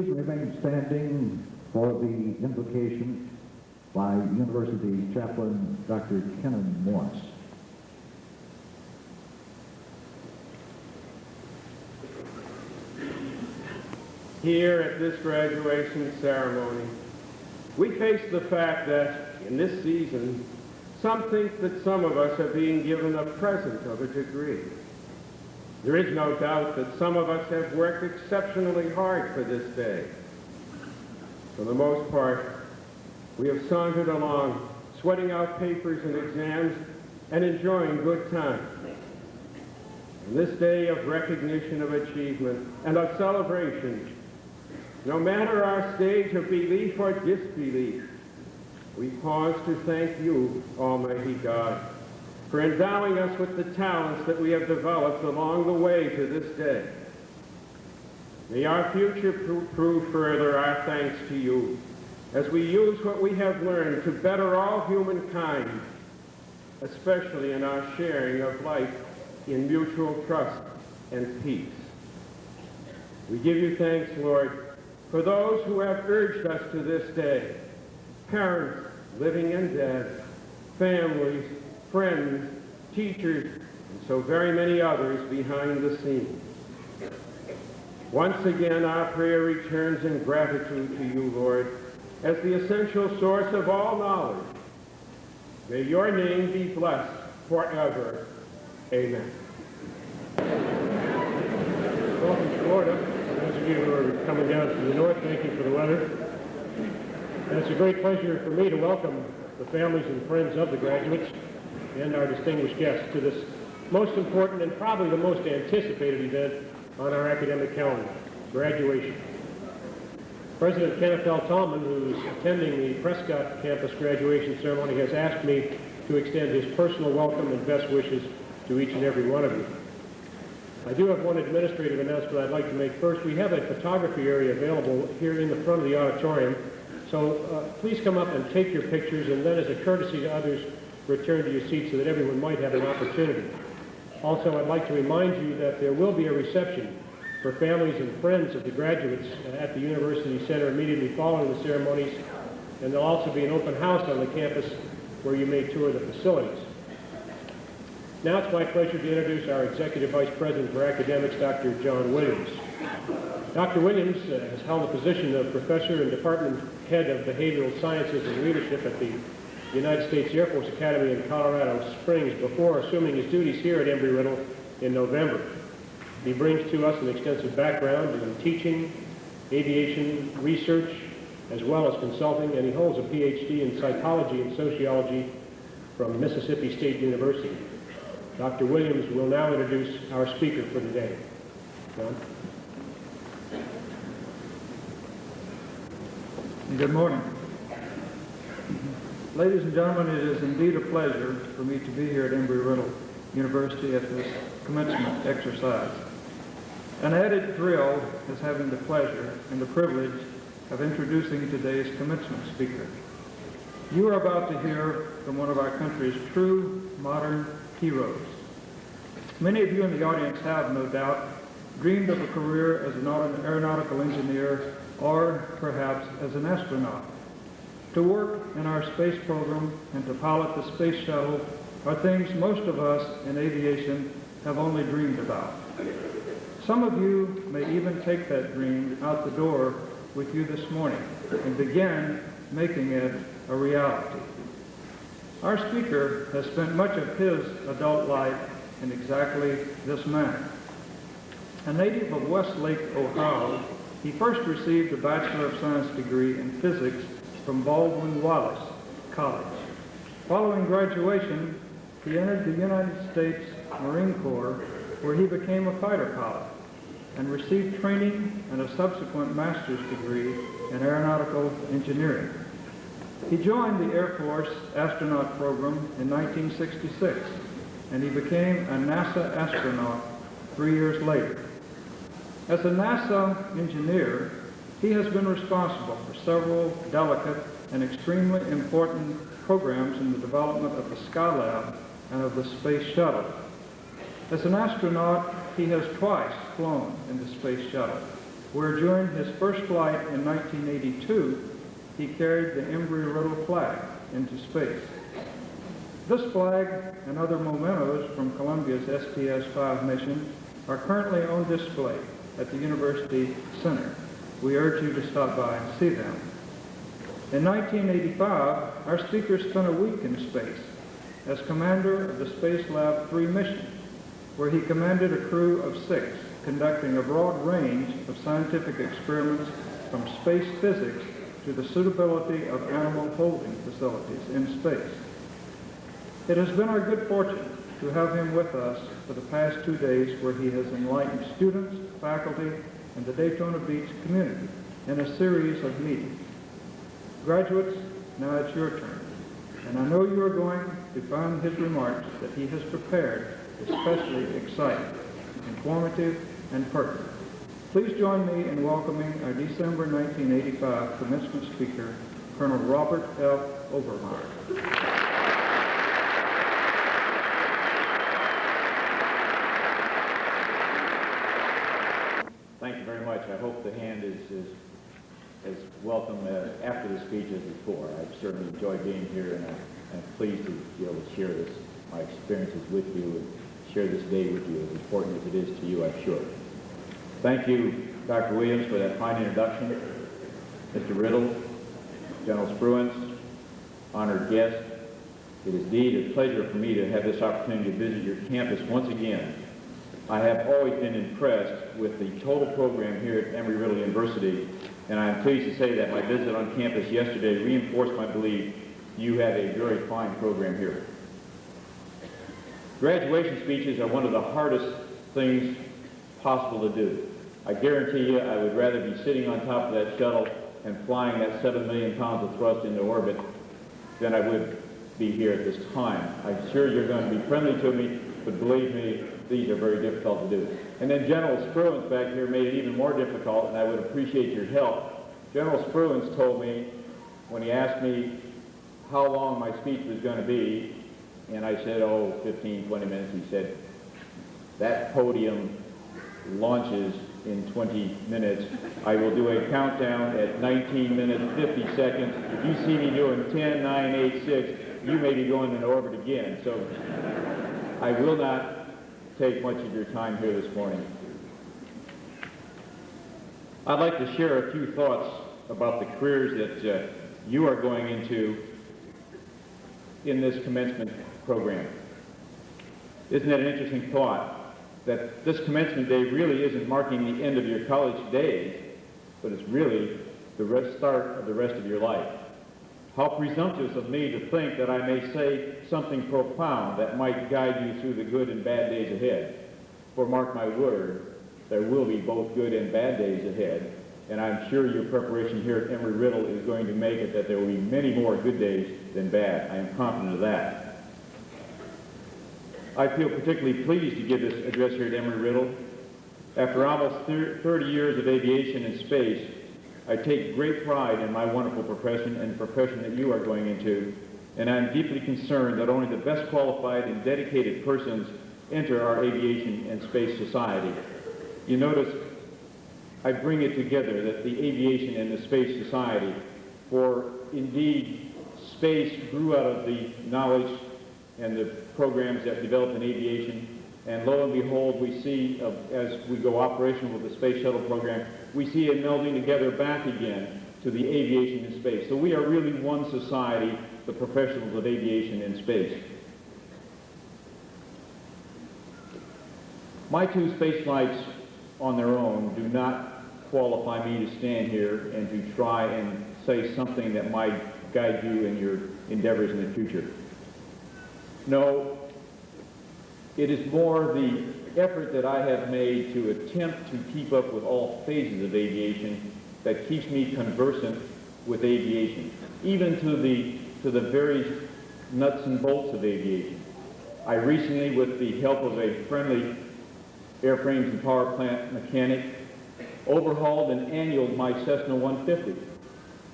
please remain standing for the invocation by University Chaplain Dr. Kenan Morris. Here at this graduation ceremony, we face the fact that in this season, some think that some of us are being given a present of a degree. There is no doubt that some of us have worked exceptionally hard for this day. For the most part, we have sauntered along, sweating out papers and exams, and enjoying good times. On this day of recognition of achievement and of celebration, no matter our stage of belief or disbelief, we pause to thank you, Almighty God, for endowing us with the talents that we have developed along the way to this day. May our future prove further our thanks to you as we use what we have learned to better all humankind, especially in our sharing of life in mutual trust and peace. We give you thanks, Lord, for those who have urged us to this day, parents, living and dead, families, friends, teachers, and so very many others behind the scenes. Once again, our prayer returns in gratitude to you, Lord, as the essential source of all knowledge. May your name be blessed forever. Amen. Welcome to Florida. Those of you who are coming down from the north, thank you for the weather. And it's a great pleasure for me to welcome the families and friends of the graduates and our distinguished guests to this most important and probably the most anticipated event on our academic calendar, graduation. President Kenneth L. Tallman, who's attending the Prescott campus graduation ceremony, has asked me to extend his personal welcome and best wishes to each and every one of you. I do have one administrative announcement I'd like to make first. We have a photography area available here in the front of the auditorium, so please come up and take your pictures, and then as a courtesy to others, return to your seats so that everyone might have an opportunity. Also, I'd like to remind you that there will be a reception for families and friends of the graduates at the University Center immediately following the ceremonies, and there'll also be an open house on the campus where you may tour the facilities. Now it's my pleasure to introduce our Executive Vice President for Academics, Dr. John Williams. Dr. Williams has held the position of Professor and Department Head of Behavioral Sciences and Leadership at the United States Air Force Academy in Colorado Springs before assuming his duties here at Embry-Riddle in November. He brings to us an extensive background in teaching, aviation research, as well as consulting, and he holds a PhD in psychology and sociology from Mississippi State University. Dr. Williams will now introduce our speaker for the day. John? Good morning. Ladies and gentlemen, it is indeed a pleasure for me to be here at Embry-Riddle University at this commencement exercise. An added thrill is having the pleasure and the privilege of introducing today's commencement speaker. You are about to hear from one of our country's true modern heroes. Many of you in the audience have, no doubt, dreamed of a career as an aeronautical engineer or perhaps as an astronaut. To work in our space program and to pilot the space shuttle are things most of us in aviation have only dreamed about. Some of you may even take that dream out the door with you this morning and begin making it a reality. Our speaker has spent much of his adult life in exactly this manner. A native of Westlake, Ohio, he first received a Bachelor of Science degree in physics from Baldwin-Wallace College. Following graduation, he entered the United States Marine Corps, where he became a fighter pilot and received training and a subsequent master's degree in aeronautical engineering. He joined the Air Force astronaut program in 1966, and he became a NASA astronaut 3 years later. As a NASA engineer, he has been responsible for several delicate and extremely important programs in the development of the Skylab and of the Space Shuttle. As an astronaut, he has twice flown in the Space Shuttle. where during his first flight in 1982, he carried the Embry-Riddle flag into space. This flag and other mementos from Columbia's STS-5 mission are currently on display at the University Center. We urge you to stop by and see them. In 1985, our speaker spent a week in space as commander of the Space Lab 3 mission, where he commanded a crew of 6, conducting a broad range of scientific experiments from space physics to the suitability of animal holding facilities in space. It has been our good fortune to have him with us for the past 2 days, where he has enlightened students, faculty, and the Daytona Beach community in a series of meetings. Graduates, now it's your turn, and I know you are going to find his remarks that he has prepared especially exciting, informative, and pertinent. Please join me in welcoming our December 1985 commencement speaker, Colonel Robert F. Overmeyer. Thank you very much. I hope the hand is as welcome after the speech as before. I've certainly enjoyed being here, and I'm pleased to be able to share my experiences with you and share this day with you, as important as it is to you, I'm sure. Thank you, Dr. Williams, for that fine introduction. Mr. Riddle, General Spruance, honored guests, it is indeed a pleasure for me to have this opportunity to visit your campus once again. I have always been impressed with the total program here at Embry-Riddle University, and I am pleased to say that my visit on campus yesterday reinforced my belief you have a very fine program here. Graduation speeches are one of the hardest things possible to do. I guarantee you I would rather be sitting on top of that shuttle and flying that 7 million pounds of thrust into orbit than I would be here at this time. I'm sure you're going to be friendly to me, but believe me, these are very difficult to do. And then General Spruance back here made it even more difficult, and I would appreciate your help. General Spruance told me, when he asked me how long my speech was going to be, and I said, 15, 20 minutes, he said, that podium launches in 20 minutes. I will do a countdown at 19 minutes, 50 seconds. If you see me doing 10, 9, 8, 6, you may be going into orbit again. So I will not take much of your time here this morning. I'd like to share a few thoughts about the careers that you are going into in this commencement program. Isn't that an interesting thought, that this commencement day really isn't marking the end of your college days, but it's really the start of the rest of your life. How presumptuous of me to think that I may say something profound that might guide you through the good and bad days ahead. For mark my word, there will be both good and bad days ahead, and I'm sure your preparation here at Embry-Riddle is going to make it that there will be many more good days than bad. I am confident of that. I feel particularly pleased to give this address here at Embry-Riddle. After almost 30 years of aviation and space, I take great pride in my wonderful profession and the profession that you are going into, and I'm deeply concerned that only the best qualified and dedicated persons enter our aviation and space society. You notice I bring it together, that the aviation and the space society, for indeed space grew out of the knowledge and the programs that developed in aviation, and lo and behold, we see, as we go operational with the Space Shuttle program, we see it melding together back again to the aviation in space. So we are really one society, the professionals of aviation in space. My 2 space flights on their own do not qualify me to stand here and to try and say something that might guide you in your endeavors in the future. No, it is more the effort that I have made to attempt to keep up with all phases of aviation that keeps me conversant with aviation, even to the very nuts and bolts of aviation. I recently, with the help of a friendly airframes and power plant mechanic, overhauled and annualed my Cessna 150.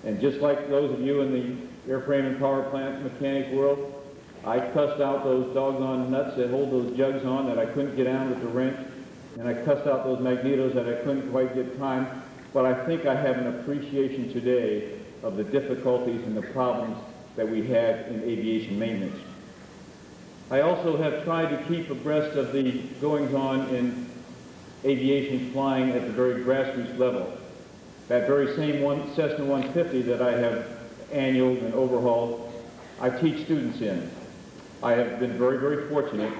And just like those of you in the airframe and power plant mechanics world, I cussed out those doggone nuts that hold those jugs on that I couldn't get down with the wrench, and I cussed out those magnetos that I couldn't quite get time but I think I have an appreciation today of the difficulties and the problems that we have in aviation maintenance. I also have tried to keep abreast of the goings-on in aviation flying at the very grassroots level. That very same Cessna 150 that I have annualed and overhauled, I teach students in. I have been very, very fortunate.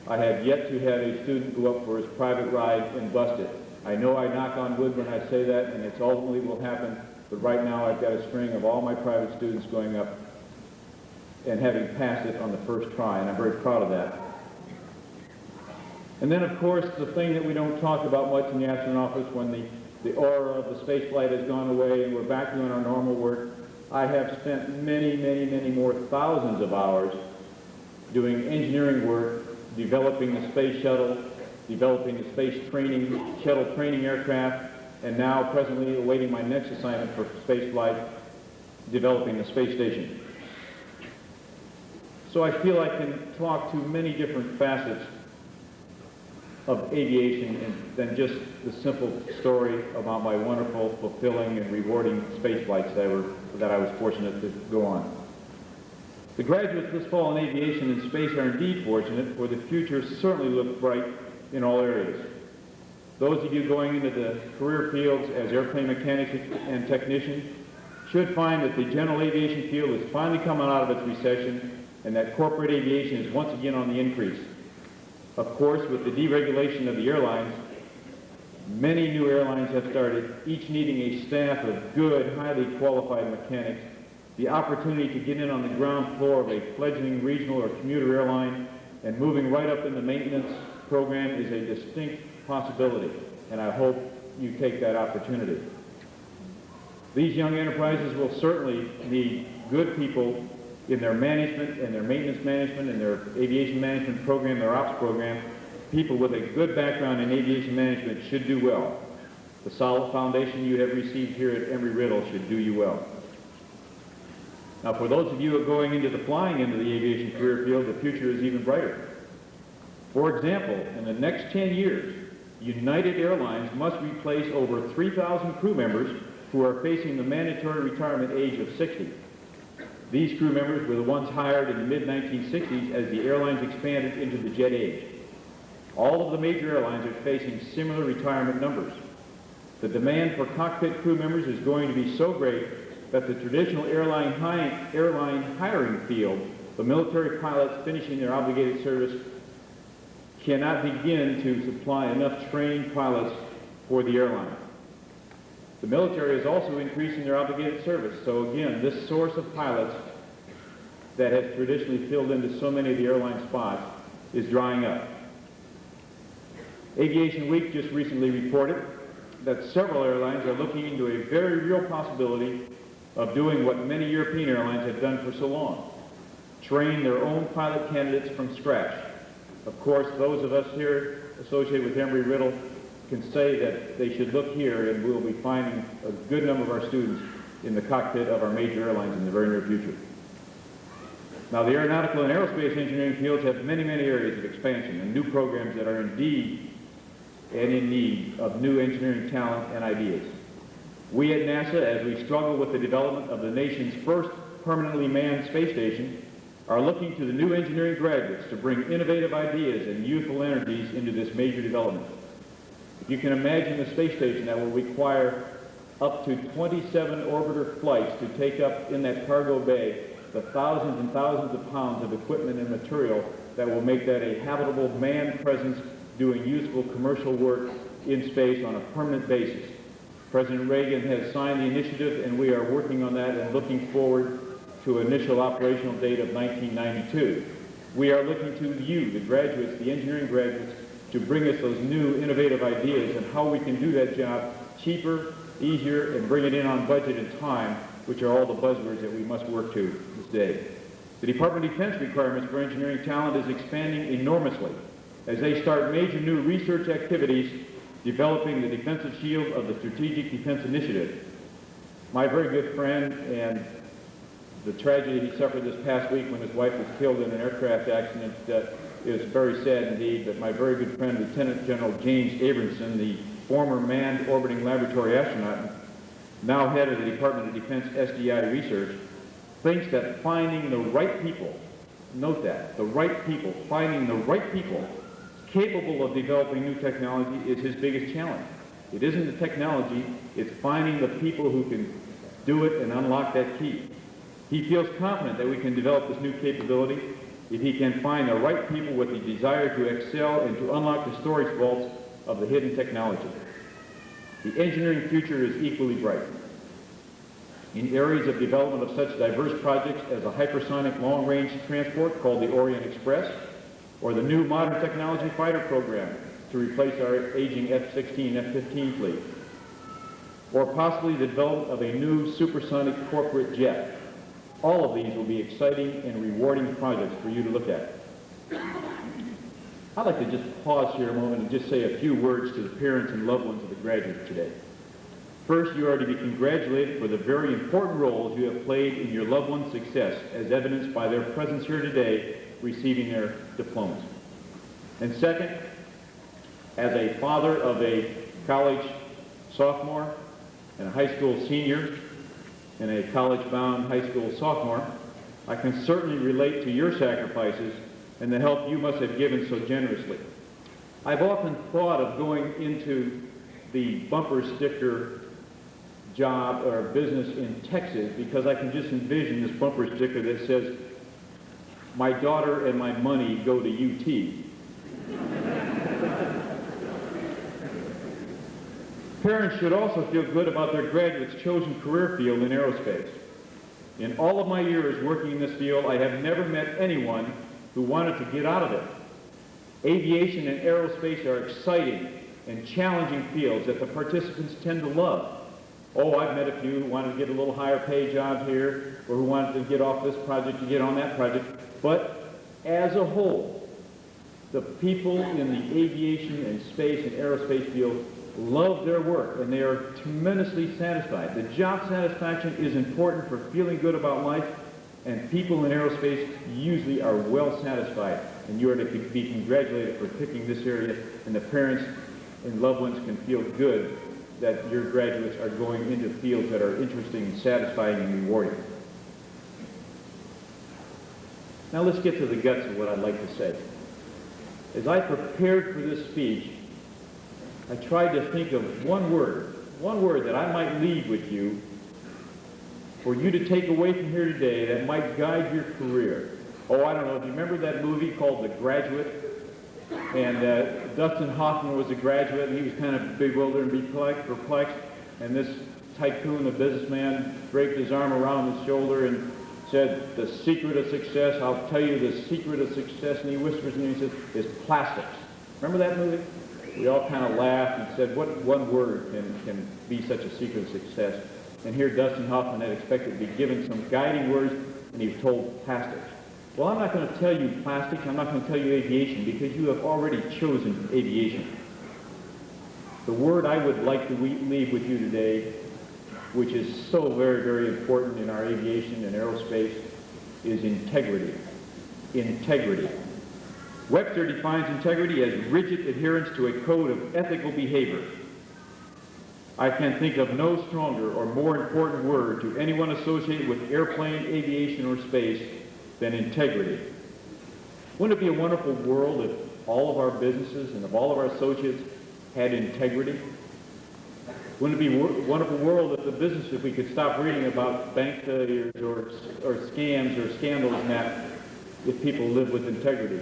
I have yet to have a student go up for his private ride and bust it. I know I knock on wood when I say that, and it's ultimately will happen, but right now I've got a string of all my private students going up and having passed it on the first try, and I'm very proud of that. And then, of course, the thing that we don't talk about much in the astronaut office, when the aura of the space flight has gone away and we're back doing our normal work, I have spent many, many, many more thousands of hours doing engineering work, developing the space shuttle, developing the space training, shuttle training aircraft, and now presently awaiting my next assignment for space flight, developing the space station. So I feel I can talk to many different facets of aviation than just the simple story about my wonderful, fulfilling, and rewarding space flights that I was fortunate to go on. The graduates this fall in aviation and space are indeed fortunate, for the future certainly looks bright in all areas. Those of you going into the career fields as airplane mechanics and technicians should find that the general aviation field is finally coming out of its recession and that corporate aviation is once again on the increase. Of course, with the deregulation of the airlines, many new airlines have started, each needing a staff of good, highly qualified mechanics. The opportunity to get in on the ground floor of a fledgling regional or commuter airline and moving right up in the maintenance program is a distinct possibility, and I hope you take that opportunity. These young enterprises will certainly need good people in their management and their maintenance management and their aviation management program, their ops program. People with a good background in aviation management should do well. The solid foundation you have received here at Embry-Riddle should do you well. Now, for those of you who are going into the flying end of the aviation career field, the future is even brighter. For example, in the next 10 years, United Airlines must replace over 3,000 crew members who are facing the mandatory retirement age of 60. These crew members were the ones hired in the mid-1960s as the airlines expanded into the jet age. All of the major airlines are facing similar retirement numbers. The demand for cockpit crew members is going to be so great that the traditional airline hiring field, the military pilots finishing their obligated service, cannot begin to supply enough trained pilots for the airline. The military is also increasing their obligated service. So again, this source of pilots that has traditionally filled into so many of the airline spots is drying up. Aviation Week just recently reported that several airlines are looking into a very real possibility of doing what many European airlines have done for so long: train their own pilot candidates from scratch. Of course, those of us here associated with Embry-Riddle can say that they should look here, and we'll be finding a good number of our students in the cockpit of our major airlines in the very near future. Now, the aeronautical and aerospace engineering fields have many, many areas of expansion and new programs that are indeed and in need of new engineering talent and ideas. We at NASA, as we struggle with the development of the nation's first permanently manned space station, are looking to the new engineering graduates to bring innovative ideas and youthful energies into this major development. If you can imagine the space station that will require up to 27 orbiter flights to take up in that cargo bay the thousands and thousands of pounds of equipment and material that will make that a habitable manned presence doing useful commercial work in space on a permanent basis. President Reagan has signed the initiative, and we are working on that and looking forward to initial operational date of 1992. We are looking to you, the graduates, the engineering graduates, to bring us those new innovative ideas and how we can do that job cheaper, easier, and bring it in on budget and time, which are all the buzzwords that we must work to this day. The Department of Defense requirements for engineering talent is expanding enormously as they start major new research activities developing the defensive shield of the Strategic Defense Initiative. My very good friend, and the tragedy he suffered this past week when his wife was killed in an aircraft accident is very sad indeed, but my very good friend, Lieutenant General James Abramson, the former manned orbiting laboratory astronaut, now head of the Department of Defense SDI research, thinks that finding the right people, note that, the right people, finding the right people capable of developing new technology is his biggest challenge. It isn't the technology, it's finding the people who can do it and unlock that key. He feels confident that we can develop this new capability if he can find the right people with the desire to excel and to unlock the storage vaults of the hidden technology. The engineering future is equally bright. In areas of development of such diverse projects as a hypersonic long-range transport called the Orient Express, or the new modern technology fighter program to replace our aging F-16 and F-15 fleet, or possibly the development of a new supersonic corporate jet. All of these will be exciting and rewarding projects for you to look at. I'd like to just pause here a moment and just say a few words to the parents and loved ones of the graduates today. First, you are to be congratulated for the very important roles you have played in your loved one's success, as evidenced by their presence here today receiving their diplomas. And second, as a father of a college sophomore and a high school senior and a college-bound high school sophomore, I can certainly relate to your sacrifices and the help you must have given so generously. I've often thought of going into the bumper sticker job or business in Texas because I can just envision this bumper sticker that says, "My daughter and my money go to UT." Parents should also feel good about their graduates' chosen career field in aerospace. In all of my years working in this field, I have never met anyone who wanted to get out of it. Aviation and aerospace are exciting and challenging fields that the participants tend to love. Oh, I've met a few who wanted to get a little higher pay job here, or who wanted to get off this project to get on that project. But as a whole, the people in the aviation and space and aerospace field love their work, and they are tremendously satisfied. The job satisfaction is important for feeling good about life, and people in aerospace usually are well satisfied, and you are to be congratulated for picking this area, and the parents and loved ones can feel good that your graduates are going into fields that are interesting, satisfying, and rewarding. Now let's get to the guts of what I'd like to say. As I prepared for this speech, I tried to think of one word that I might leave with you for you to take away from here today that might guide your career. Oh, I don't know, do you remember that movie called The Graduate? And Dustin Hoffman was a graduate, and he was kind of bewildered and perplexed, and this tycoon, a businessman, draped his arm around his shoulder and said, "The secret of success, I'll tell you the secret of success," and he whispers and he says, "is plastics." Remember that movie? We all kind of laughed and said, what one word can be such a secret of success? And here Dustin Hoffman had expected to be given some guiding words, and he was told plastics. Well, I'm not going to tell you plastics, I'm not going to tell you aviation, because you have already chosen aviation. The word I would like to leave with you today, which is so very, very important in our aviation and aerospace, is integrity. Integrity. Webster defines integrity as rigid adherence to a code of ethical behavior. I can think of no stronger or more important word to anyone associated with airplane, aviation, or space than integrity. Wouldn't it be a wonderful world if all of our businesses and if all of our associates had integrity? Wouldn't it be a wonderful world if we could stop reading about bank failures or scams or scandals and that, if people live with integrity?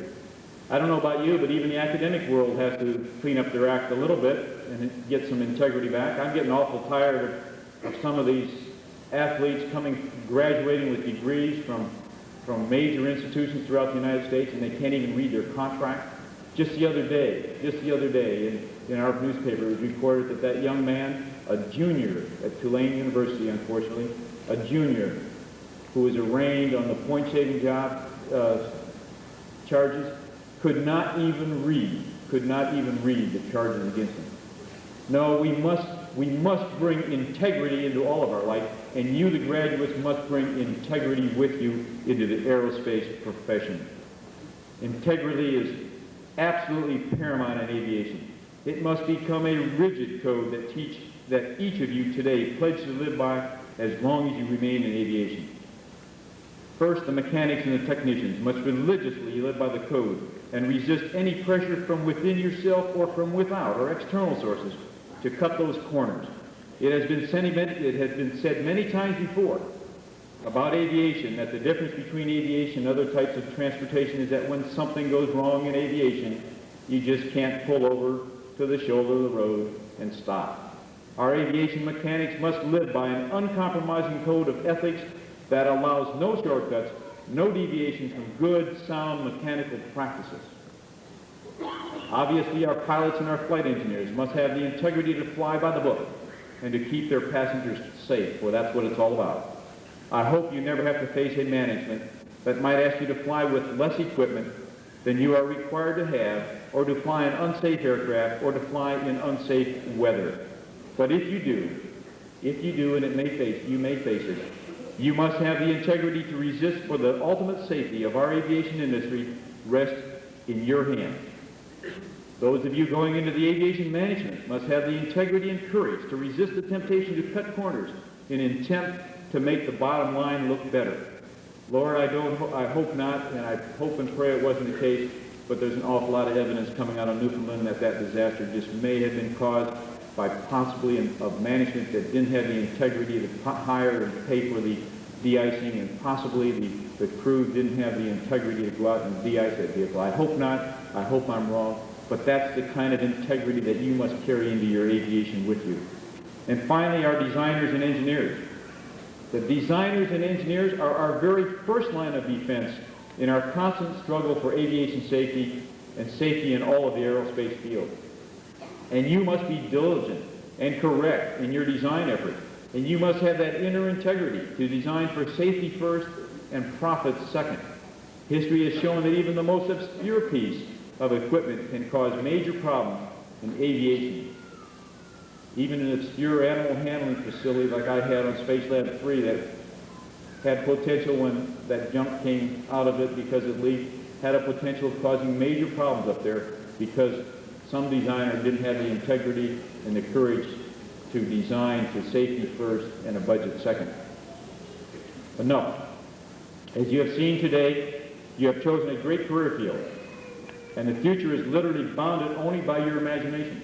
I don't know about you, but even the academic world has to clean up their act a little bit and get some integrity back. I'm getting awful tired of some of these athletes graduating with degrees from major institutions throughout the United States, and they can't even read their contract. Just the other day, in our newspaper, it was reported that young man, a junior at Tulane University, unfortunately, a junior who was arraigned on the point-shaving charges, could not even read the charges against him. No, we must bring integrity into all of our life, and you, the graduates, must bring integrity with you into the aerospace profession. Integrity is absolutely paramount in aviation. It must become a rigid code that each of you today pledge to live by as long as you remain in aviation. First, the mechanics and the technicians must religiously live by the code and resist any pressure from within yourself or from without or external sources to cut those corners. It has been said many times before about aviation that the difference between aviation and other types of transportation is that when something goes wrong in aviation, you just can't pull over to the shoulder of the road and stop. Our aviation mechanics must live by an uncompromising code of ethics that allows no shortcuts, no deviations from good, sound mechanical practices. Obviously, our pilots and our flight engineers must have the integrity to fly by the book and to keep their passengers safe, for that's what it's all about. I hope you never have to face a management that might ask you to fly with less equipment than you are required to have, or to fly an unsafe aircraft, or to fly in unsafe weather. But if you do, and you may face it, you must have the integrity to resist, for the ultimate safety of our aviation industry rests in your hands. Those of you going into the aviation management must have the integrity and courage to resist the temptation to cut corners in an attempt to make the bottom line look better. Lord, I hope not, and I hope and pray it wasn't the case, but there's an awful lot of evidence coming out of Newfoundland that disaster just may have been caused by possibly of management that didn't have the integrity to hire and pay for the de-icing, and possibly the crew didn't have the integrity to go out and de-ice that vehicle. I hope not. I hope I'm wrong. But that's the kind of integrity that you must carry into your aviation with you. And finally, our designers and engineers. The designers and engineers are our very first line of defense in our constant struggle for aviation safety and safety in all of the aerospace field. And you must be diligent and correct in your design effort. And you must have that inner integrity to design for safety first and profit second. History has shown that even the most obscure piece of equipment can cause major problems in aviation. Even an obscure animal handling facility like I had on Space Lab 3 that had potential when that junk came out of it because it leaked, had a potential of causing major problems up there because some designer didn't have the integrity and the courage to design for safety first and a budget second. But no, as you have seen today, you have chosen a great career field, and the future is literally bounded only by your imagination.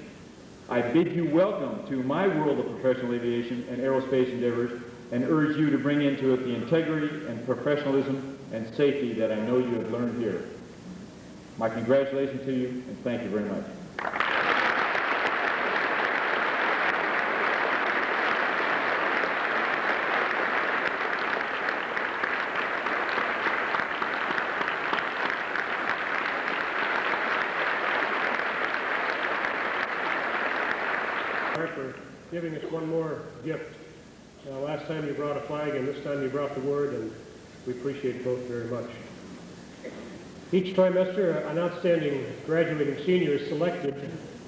I bid you welcome to my world of professional aviation and aerospace endeavors, and urge you to bring into it the integrity and professionalism and safety that I know you have learned here. My congratulations to you, and thank you very much. For giving us one more gift. Last time you brought a flag, and this time you brought the word, and we appreciate both very much. Each trimester, an outstanding graduating senior is selected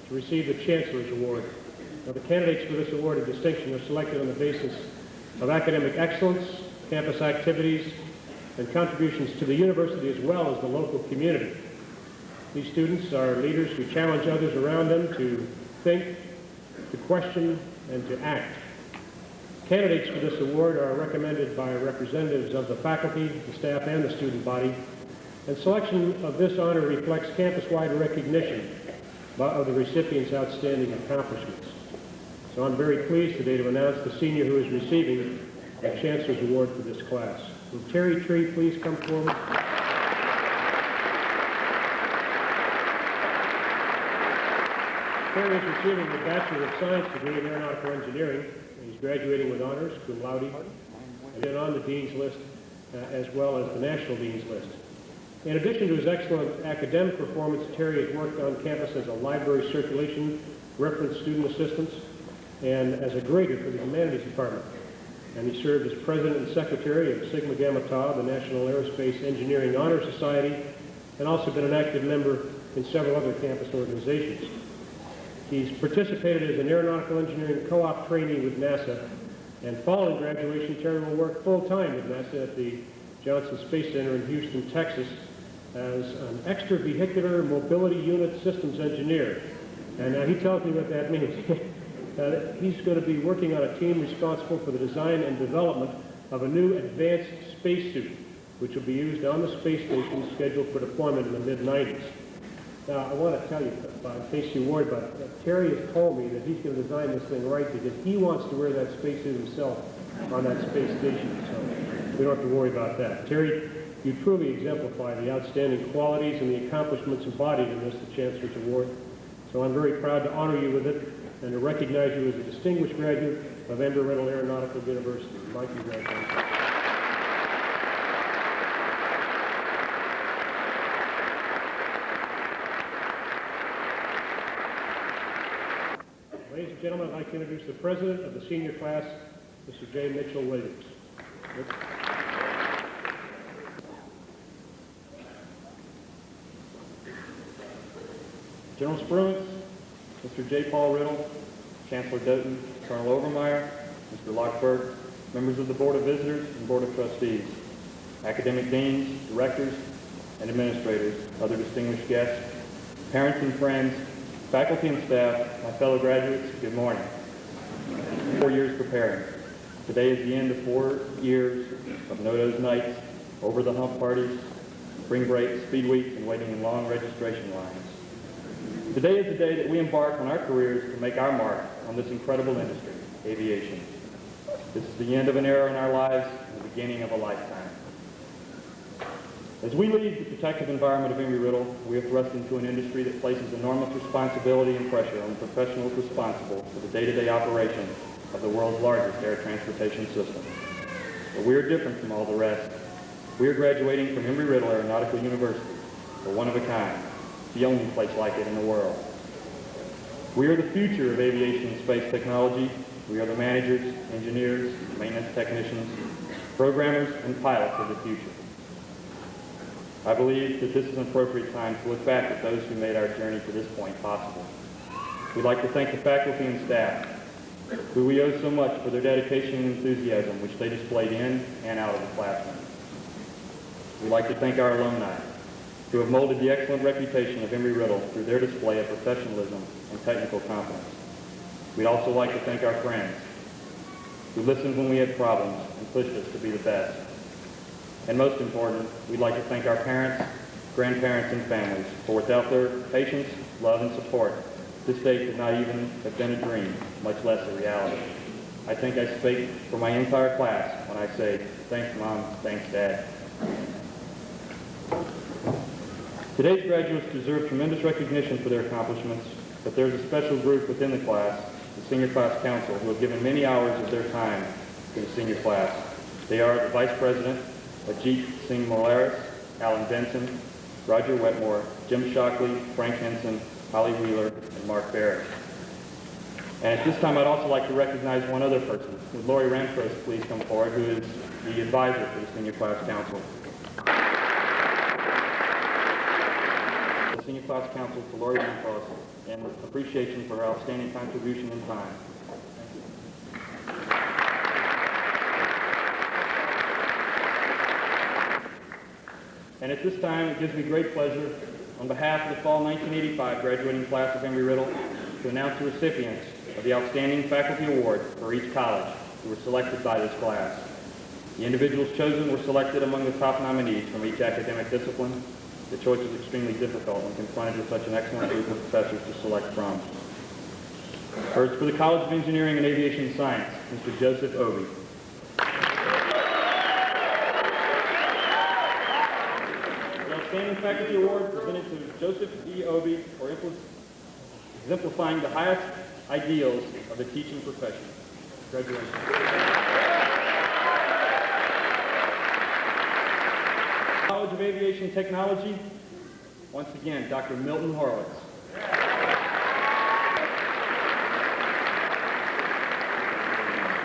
to receive the Chancellor's Award. Now, the candidates for this award of distinction are selected on the basis of academic excellence, campus activities, and contributions to the university as well as the local community. These students are leaders who challenge others around them to think, to question, and to act. Candidates for this award are recommended by representatives of the faculty, the staff, and the student body, and selection of this honor reflects campus-wide recognition of the recipient's outstanding accomplishments. So I'm very pleased today to announce the senior who is receiving the Chancellor's Award for this class. Will Terry Tree please come forward? Terry is receiving the Bachelor of Science degree in Aeronautical Engineering. He's graduating with honors, cum laude, and then on the Dean's List, as well as the National Dean's List. In addition to his excellent academic performance, Terry has worked on campus as a library circulation reference student assistant and as a grader for the Humanities Department. And he served as president and secretary of Sigma Gamma Tau, the National Aerospace Engineering Honor Society, and also been an active member in several other campus organizations. He's participated as an aeronautical engineering co-op trainee with NASA, and following graduation, Terry will work full-time with NASA at the Johnson Space Center in Houston, Texas, as an extravehicular mobility unit systems engineer. And he tells me what that means. He's going to be working on a team responsible for the design and development of a new advanced spacesuit, which will be used on the space station scheduled for deployment in the mid-90s. Now, I want to tell you, in case you're worried about it, Terry has told me that he's going to design this thing right because he wants to wear that spacesuit himself on that space station, so we don't have to worry about that. Terry, you truly exemplify the outstanding qualities and the accomplishments embodied in this, the Chancellor's Award. So I'm very proud to honor you with it and to recognize you as a distinguished graduate of Embry-Riddle Aeronautical University. My congratulations. Ladies and gentlemen, I'd like to introduce the president of the senior class, Mr. J. Mitchell Williams. General Spruance, Mr. J. Paul Riddle, Chancellor Doughton, Colonel Overmeyer, Mr. Lockberg, members of the Board of Visitors and Board of Trustees, academic deans, directors, and administrators, other distinguished guests, parents and friends, faculty and staff, my fellow graduates, good morning. 4 years preparing. Today is the end of 4 years of no-nose nights, over-the-hump parties, spring breaks, speed weeks, and waiting in long registration lines. Today is the day that we embark on our careers to make our mark on this incredible industry, aviation. This is the end of an era in our lives and the beginning of a lifetime. As we leave the protective environment of Embry-Riddle, we are thrust into an industry that places enormous responsibility and pressure on the professionals responsible for the day-to-day operation of the world's largest air transportation system. But we are different from all the rest. We are graduating from Embry-Riddle Aeronautical University, a one-of-a-kind, the only place like it in the world. We are the future of aviation and space technology. We are the managers, engineers, maintenance technicians, programmers, and pilots of the future. I believe that this is an appropriate time to look back at those who made our journey to this point possible. We'd like to thank the faculty and staff, who we owe so much for their dedication and enthusiasm which they displayed in and out of the classroom. We'd like to thank our alumni, who have molded the excellent reputation of Embry-Riddle through their display of professionalism and technical competence. We'd also like to thank our friends, who listened when we had problems and pushed us to be the best. And most important, we'd like to thank our parents, grandparents, and families, for without their patience, love, and support, this day could not even have been a dream, much less a reality. I think I speak for my entire class when I say, thanks, Mom, thanks, Dad. Today's graduates deserve tremendous recognition for their accomplishments, but there's a special group within the class, the Senior Class Council, who have given many hours of their time to the senior class. They are the Vice President, Ajit Singh Molaris, Alan Benson, Roger Wetmore, Jim Shockley, Frank Henson, Holly Wheeler, and Mark Barrett. And at this time, I'd also like to recognize one other person. Would Lori Ramcross please come forward, who is the advisor for the Senior Class Council. The Senior Class Council to Lori Ramcross, and appreciation for her outstanding contribution and time. And at this time, it gives me great pleasure, on behalf of the fall 1985 graduating class of Embry-Riddle, to announce the recipients of the Outstanding Faculty Award for each college who were selected by this class. The individuals chosen were selected among the top nominees from each academic discipline. The choice was extremely difficult when confronted with such an excellent group of professors to select from. First, for the College of Engineering and Aviation Science, Mr. Joseph Obey. Outstanding Faculty Award presented to Joseph E. Obey for exemplifying the highest ideals of the teaching profession. Congratulations. College of Aviation Technology, once again, Dr. Milton Horowitz. The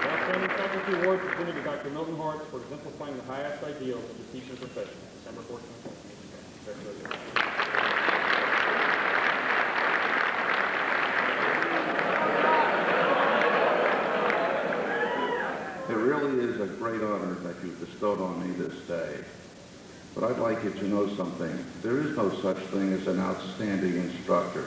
Outstanding Faculty Award presented to Dr. Milton Horowitz for exemplifying the highest ideals of the teaching profession. December 14th. It really is a great honor that you've bestowed on me this day. But I'd like you to know something. There is no such thing as an outstanding instructor.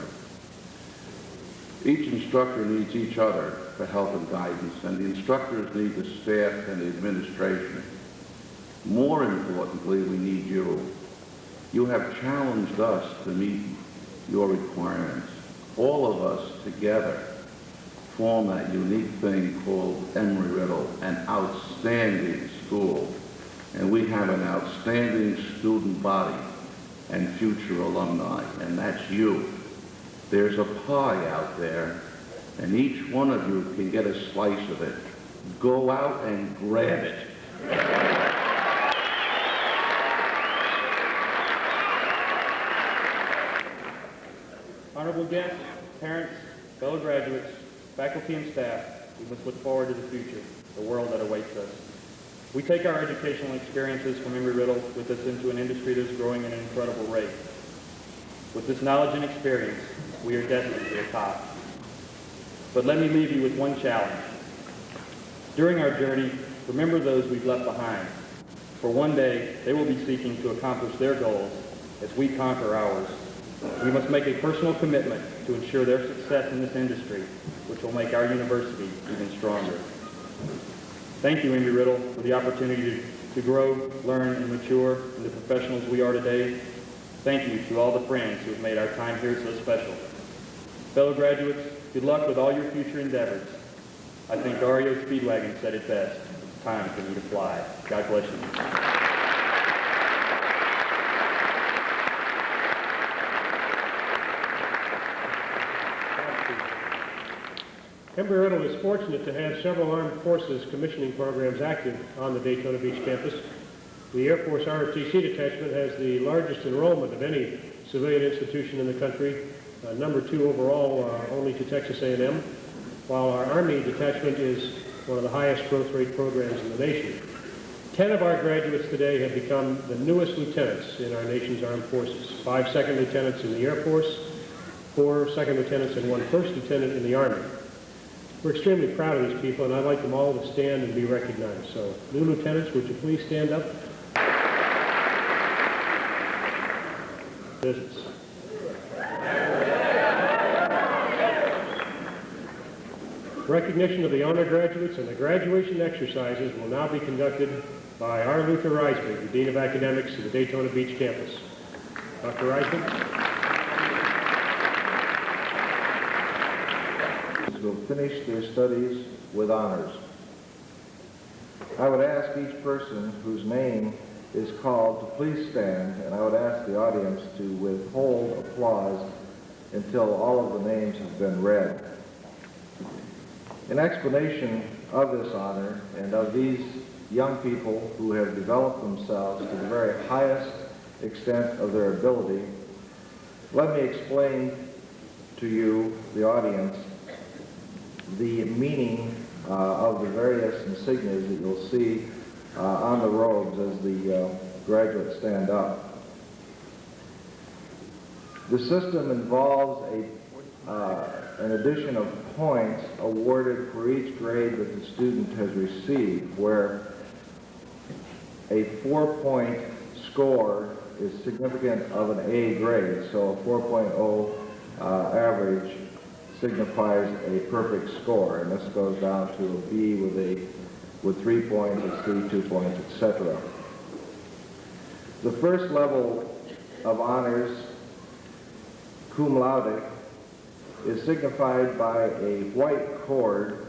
Each instructor needs each other for help and guidance, and the instructors need the staff and the administration. More importantly, we need you. You have challenged us to meet your requirements. All of us together form that unique thing called Embry-Riddle, an outstanding school. And we have an outstanding student body and future alumni, and that's you. There's a pie out there, and each one of you can get a slice of it. Go out and grab it. Honorable guests, parents, fellow graduates, faculty and staff, we must look forward to the future, the world that awaits us. We take our educational experiences from Embry-Riddle with us into an industry that is growing at an incredible rate. With this knowledge and experience, we are destined to the top. But let me leave you with one challenge. During our journey, remember those we've left behind. For one day, they will be seeking to accomplish their goals as we conquer ours. We must make a personal commitment to ensure their success in this industry, which will make our university even stronger. Thank you, Embry-Riddle, for the opportunity to grow, learn, and mature into professionals we are today. Thank you to all the friends who have made our time here so special. Fellow graduates, good luck with all your future endeavors. I think Dario Speedwagon said it best. It's time for me to fly. God bless you. Embry-Riddle is fortunate to have several armed forces commissioning programs active on the Daytona Beach campus. The Air Force ROTC detachment has the largest enrollment of any civilian institution in the country, number 2 overall only to Texas A&M, while our Army detachment is one of the highest growth rate programs in the nation. 10 of our graduates today have become the newest lieutenants in our nation's armed forces, 5 second lieutenants in the Air Force, 4 second lieutenants and 1 first lieutenant in the Army. We're extremely proud of these people, and I'd like them all to stand and be recognized. So, new lieutenants, would you please stand up? Business. Recognition of the honor graduates and the graduation exercises will now be conducted by R. Luther Reisberg, the Dean of Academics of the Daytona Beach campus. Dr. Reisberg. Will finish their studies with honors. I would ask each person whose name is called to please stand, and I would ask the audience to withhold applause until all of the names have been read. In explanation of this honor and of these young people who have developed themselves to the very highest extent of their ability, let me explain to you, the audience, the meaning of the various insignias that you'll see on the robes as the graduates stand up. The system involves an addition of points awarded for each grade that the student has received, where a 4-point score is significant of an A grade, so a 4.0 average signifies a perfect score, and this goes down to a B with 3 points, a C 2 points, etc. The first level of honors, cum laude, is signified by a white cord,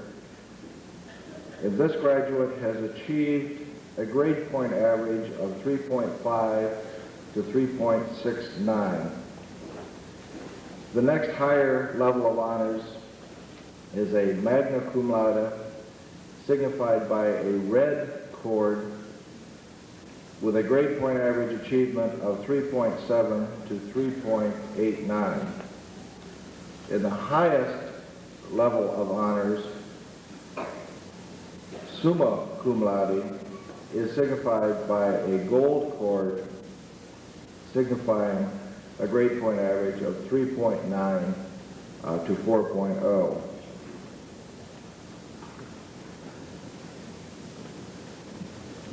and this graduate has achieved a grade point average of 3.5 to 3.69. The next higher level of honors is a magna cum laude, signified by a red cord with a grade point average achievement of 3.7 to 3.89. In the highest level of honors, summa cum laude is signified by a gold cord signifying a grade point average of 3.9 to 4.0.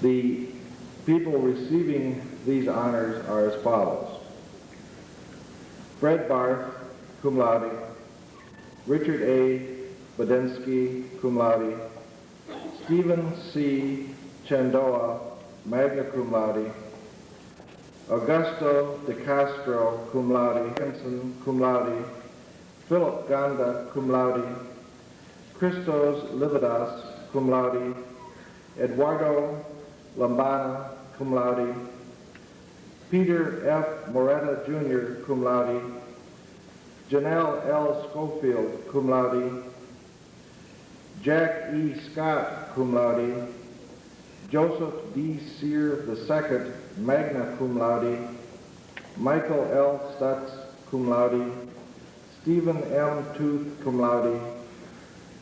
The people receiving these honors are as follows: Fred Barth, cum laude; Richard A. Badensky, cum laude, Stephen C. Chandoa, magna cum laude, Augusto de Castro, cum laude, Henson, cum laude, Philip Ganda, cum laude, Christos Lividas, cum laude, Eduardo Lambana, cum laude, Peter F. Moretta, Jr., cum laude, Janelle L. Schofield, cum laude, Jack E. Scott, cum laude, Joseph D. Sear II, magna cum laude, Michael L. Stutz, cum laude, Stephen M. Tooth, cum laude,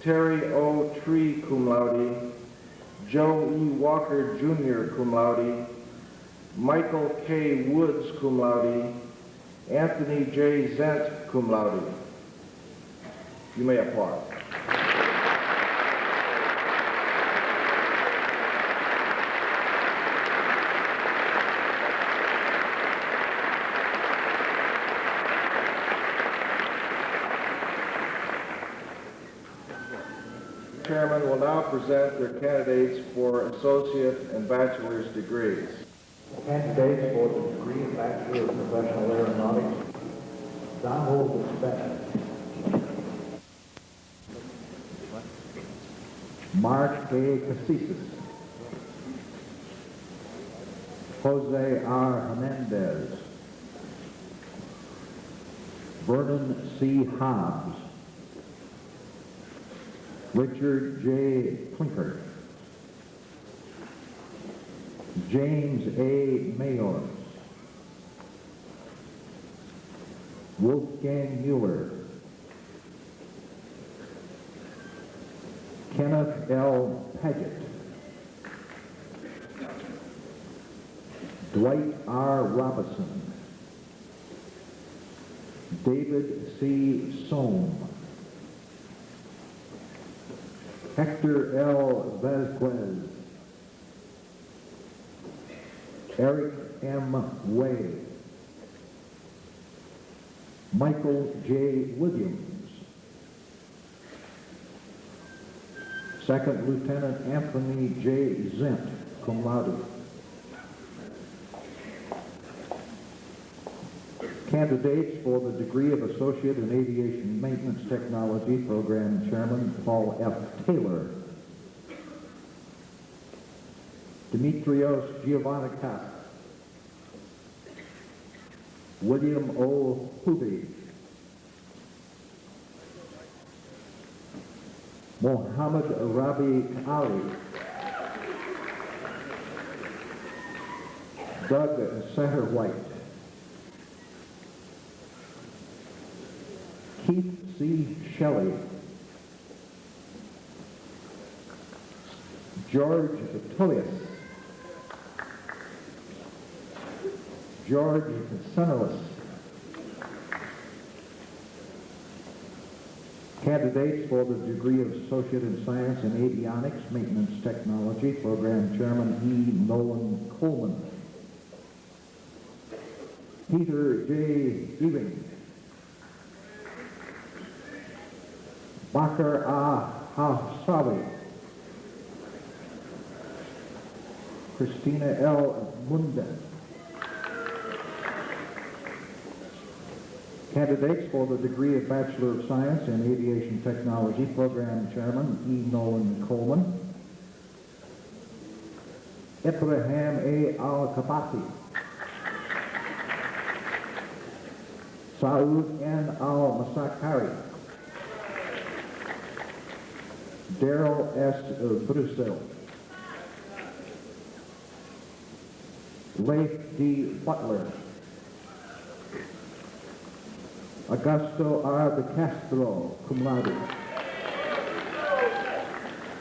Terry O. Tree, cum laude, Joe E. Walker, Jr., cum laude, Michael K. Woods, cum laude, Anthony J. Zent, cum laude. You may applaud. Chairman will now present their candidates for associate and bachelor's degrees. Candidates for the degree of Bachelor of Professional Aeronautics, Donald Bennett, Mark A. Casillas, Jose R. Hernandez, Vernon C. Hobbs, Richard J. Klinker, James A. Mayors, Wolfgang Mueller, Kenneth L. Paget, Dwight R. Robinson, David C. Sohm, Hector L. Vasquez, Eric M. Way, Michael J. Williams, Second Lieutenant Anthony J. Zent, cum laude. Candidates for the degree of Associate in Aviation Maintenance Technology, Program Chairman Paul F. Taylor, Dimitrios Giovannikakis, William O. Huby, Mohammed Rabi Ali, Doug Satterwhite, Keith C. Shelley, George Tullius, George Sunnerless. Candidates for the degree of Associate in Science in Avionics, Maintenance Technology, Program Chairman E. Nolan Coleman, Peter J. Ewing, Bakr A. Hassawi, Christina L. Munda. Candidates for the degree of Bachelor of Science in Aviation Technology, Program Chairman E. Nolan Coleman, Ibrahim A. Al-Kabati, Saud N. Al-Masakari, Daryl S. Brussel, Leif D. Butler, Augusto R. de Castro, cum laude,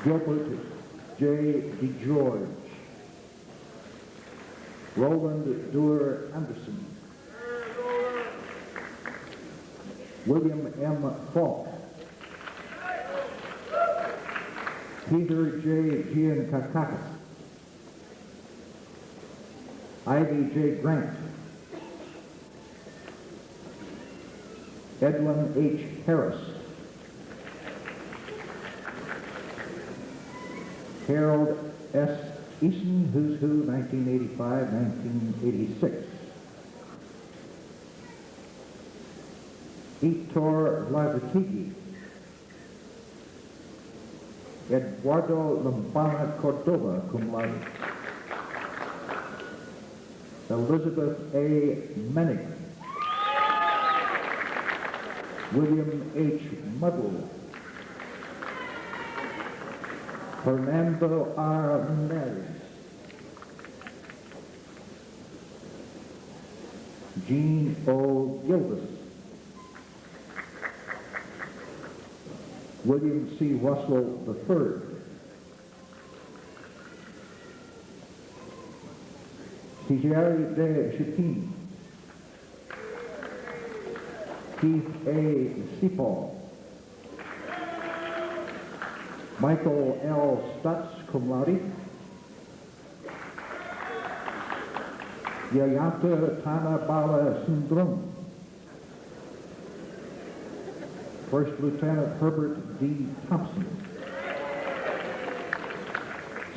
Gilbert J. DeGeorge, Roland Duer Anderson, William M. Falk, Peter J. Giancakakis, Ivy J. Grant, Edwin H. Harris, Harold S. Eason, Who's Who, 1985-1986. Hitor Lazatigi. Eduardo Lombana Cordova, cum laude. Elizabeth A. Menig. William H. Muddle. Fernando R. Menez. Jean O. Gildas. William C. Russell III. Thierry de Chapin. Keith A. Seapaul. Michael L. Stutz, cum laude. Yayanta Tanabala Sundrum. First Lieutenant Herbert D. Thompson.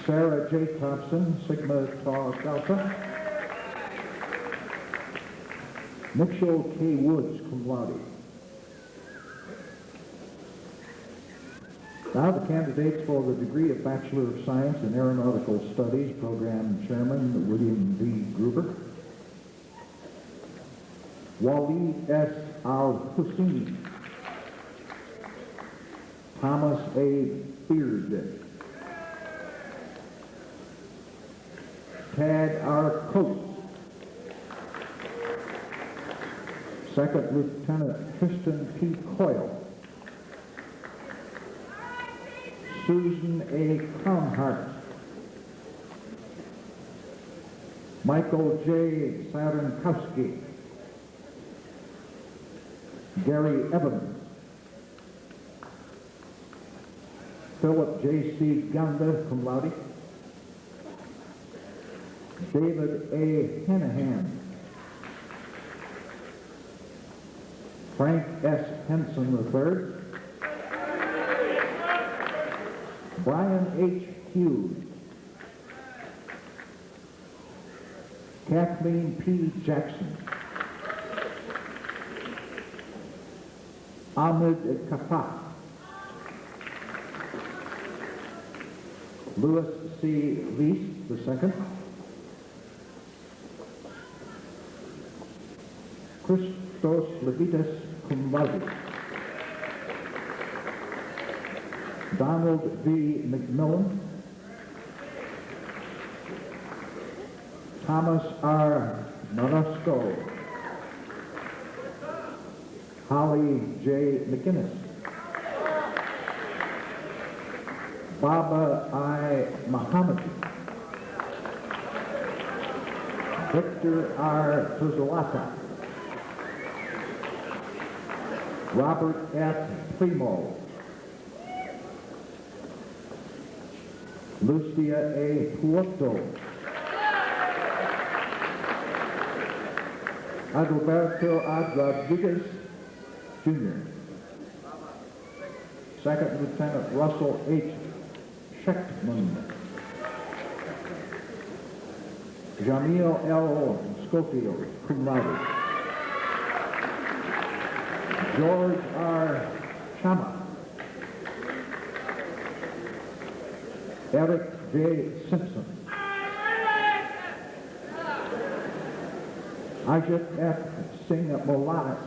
Sarah J. Thompson, Sigma Tau Delta. Mitchell K. Woods, cum laude. Now the candidates for the degree of Bachelor of Science in Aeronautical Studies, Program Chairman William V. Gruber. Waleed S. Al-Husseini. Thomas A. Beard. Tad R. Coates. Second Lieutenant Tristan P. Coyle. Susan A. Conhart. Michael J. Sarankowski. Gary Evans. Philip J. C. Ganda, cum laude. David A. Hanahan. Frank S. Henson III. Brian H. Hughes. Kathleen P. Jackson. Ahmed Kafaf. Louis C. Lease II. Christos Levitas, cum laude. Donald V. McMillan. Thomas R. Marusco. Holly J. McGinnis. Baba I. Muhammad. Victor R. Tuzalata. Robert F. Primo. Lucia A. Puerto. Adalberto A. Rodriguez, Jr. Second Lieutenant Russell H. Schechtman. Jamil L. Schofield, cum laude. George R. Chama. Eric J. Simpson. Ajit F. Singh Molanas.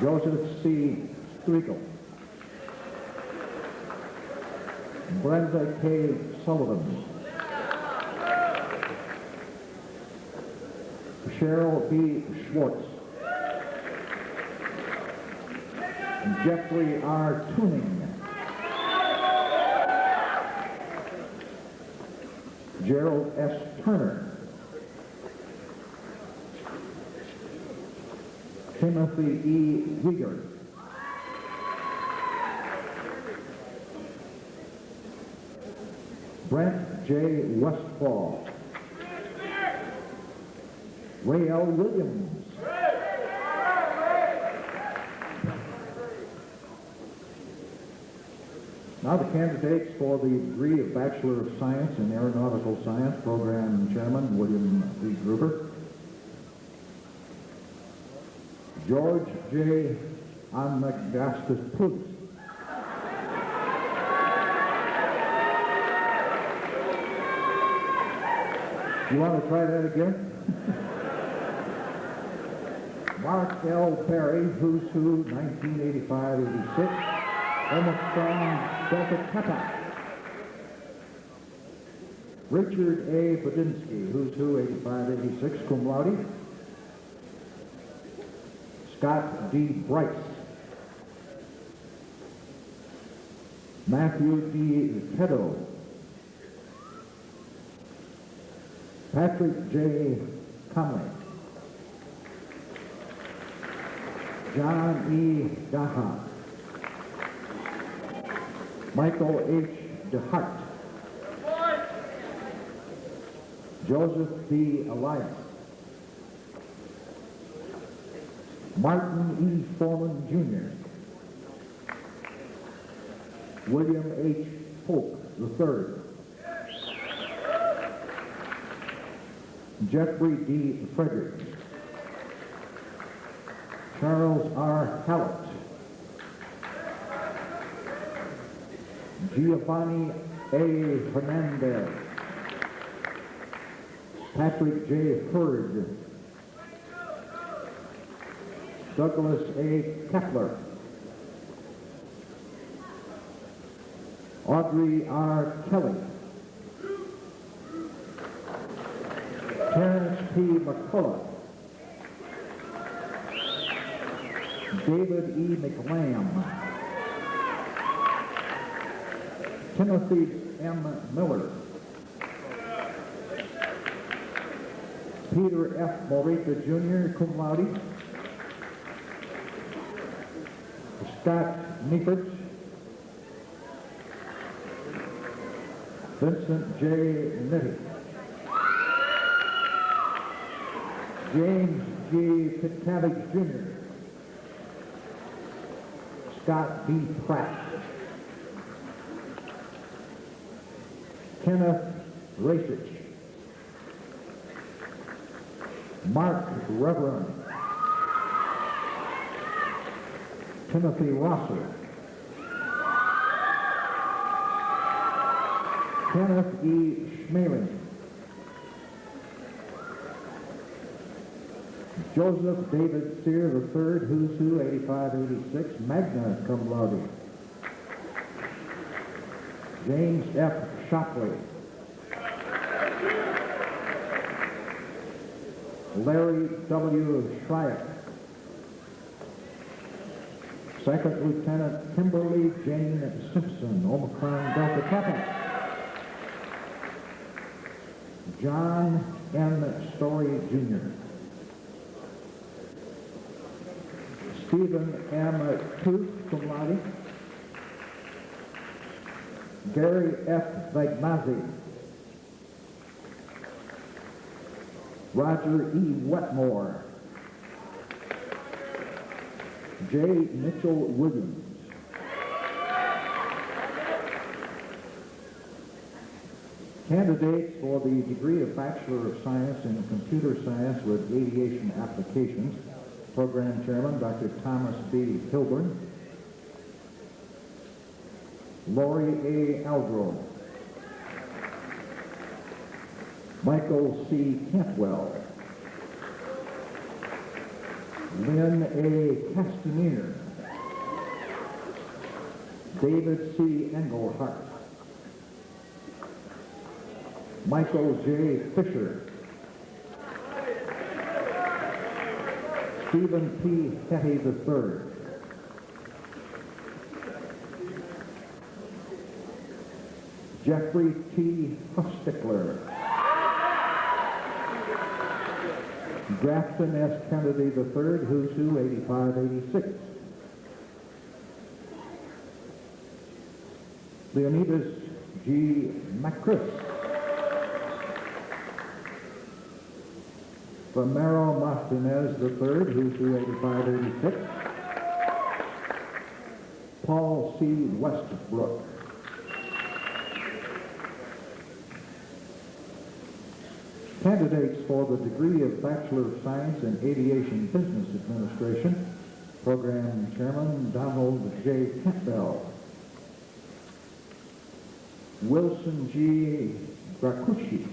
Joseph C. Striegel. Brenda K. Sullivan. Cheryl B. Schwartz. Jeffrey R. Tuning. Gerald S. Turner. Timothy E. Rieger. Brent J. Westfall. Ray L. Williams. Now the candidates for the degree of Bachelor of Science in Aeronautical Science, Program Chairman William V. Gruber. George J. Anagastopoulos. You want to try that again? Mark L. Perry, who's who, 1985-86. Omicron Delta Kappa. Richard A. Bodinsky, who's who, 85-86, cum laude. Scott D. Bryce. Matthew D. Keddo. Patrick J. Conley. John E. Gaha. Michael H. DeHart. Joseph B. Elias. Martin E. Foreman, Jr. William H. Polk, III. Jeffrey D. Frederick. Charles R. Hallett. Giovanni A. Hernandez. Patrick J. Hurd. Douglas A. Kepler. Audrey R. Kelly. Terrence P. McCullough. David E. McLam. Timothy M. Miller. Peter F. Morita, Jr., cum laude. Scott Neifert. Vincent J. Nitti. James G. Pitcavic, Jr. Scott B. Pratt. Kenneth Rasich. Mark Reverend. Timothy Rosser. Kenneth E. Schmeling. Joseph David Sear III, who's who, 85-86, magna cum laude. James F. Shockley. Larry W. Shryack. Second Lieutenant Kimberly Jane Simpson, Omicron Delta Kappa. John N. Story, Jr. Stephen M. Tooth, cum laude. Gary F. Vagnazzi. Roger E. Wetmore. J. Mitchell Williams. Candidates for the degree of Bachelor of Science in Computer Science with Aviation Applications, Program Chairman Dr. Thomas B. Hilburn. Lori A. Aldro. Michael C. Cantwell. Lynn A. Castanir. David C. Engelhart. Michael J. Fisher. Stephen P. Hetty III. Jeffrey T. Hustickler. Grafton S. Kennedy III, who's who, 85-86. Leonidas G. Macris. Romero Martinez III, who's who, 85-86. Paul C. Westbrook. Candidates for the degree of Bachelor of Science in Aviation Business Administration, Program Chairman Donald J. Campbell. Wilson G. Gracucci.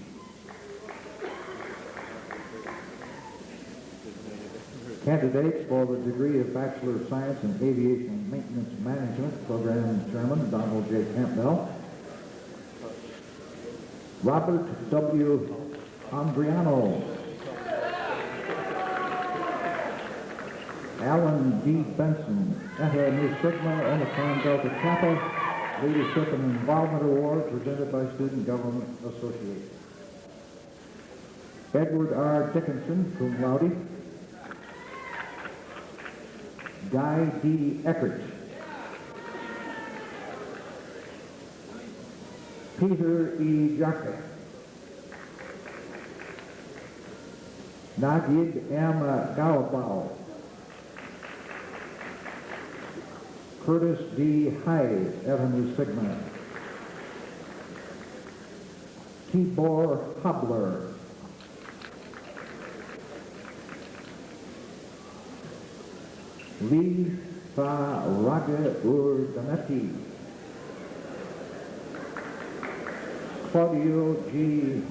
Candidates for the degree of Bachelor of Science in Aviation Maintenance Management, Program Chairman Donald J. Campbell. Robert W. Andriano. Alan D. Benson, Eta Nu Sigma Omicron Delta Kappa, Leadership and Involvement Award presented by Student Government Association. Edward R. Dickinson, cum laude. Guy D. Eckert. Peter E. Jacque. Nagid M. Galabal. Curtis D. Hyde, Eta Nu Sigma. Tibor Hobler. Lee Fa Raga Urdanetti. Claudio G.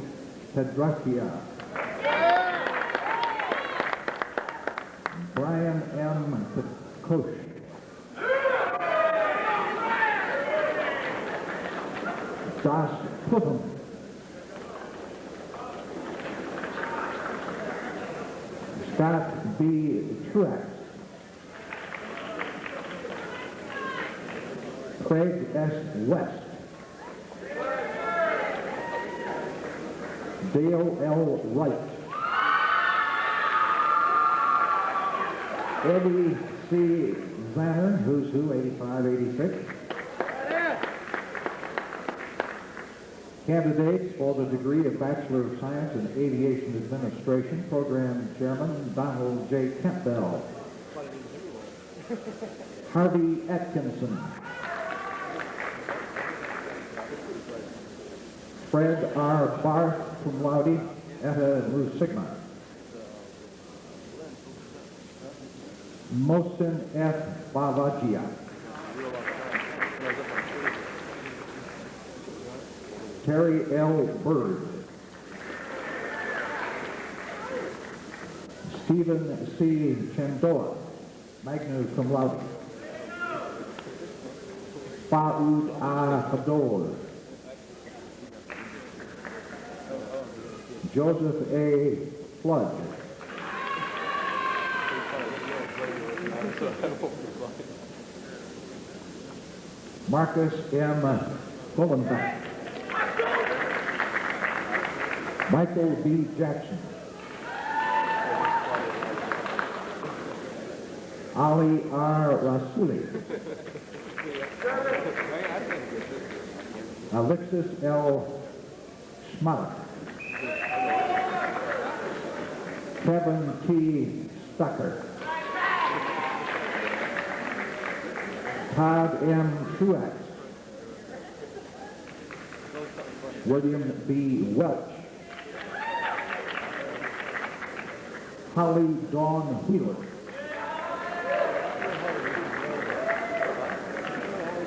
Pedracia. Brian M. Koch. Das Putham. Scott B. Truax. Craig S. West. Dale L. Wright. Eddie C. Zanner, who's who, 85-86. Candidates for the degree of Bachelor of Science in Aviation Administration, Program Chairman Donald J. Campbell. Harvey Atkinson. Fred R. Barth, cum laude, Eta Nu Sigma. Mohsen F. Bavagia. Terry L. Bird. Stephen C. Chandoa, magna cum laude. Faoud A. Hador. Joseph A. Flood. Marcus M. Gollenbach. Michael B. Jackson. Ali R. Rasuli. Alexis L. Schmack. Kevin T. Stucker. Todd M. Truax. William B. Welch. Holly Dawn Wheeler.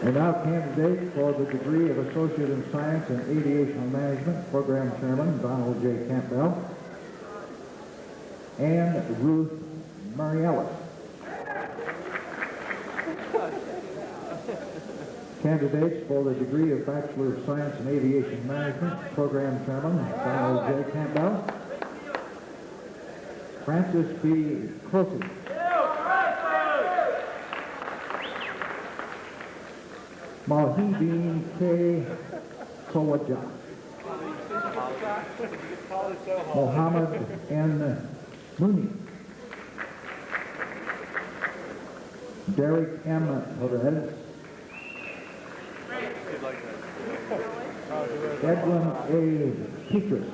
And now candidates for the degree of Associate in Science in Aviation Management, Program Chairman Donald J. Campbell. And Ruth Mariellis. Candidates for the degree of Bachelor of Science in Aviation Management, Program Chairman Donald J. Campbell. Francis B. Closey. Mahideen K. Kowajah. Mohammed N. Mooney. Derek M. Perez. Edwin A. Petrus.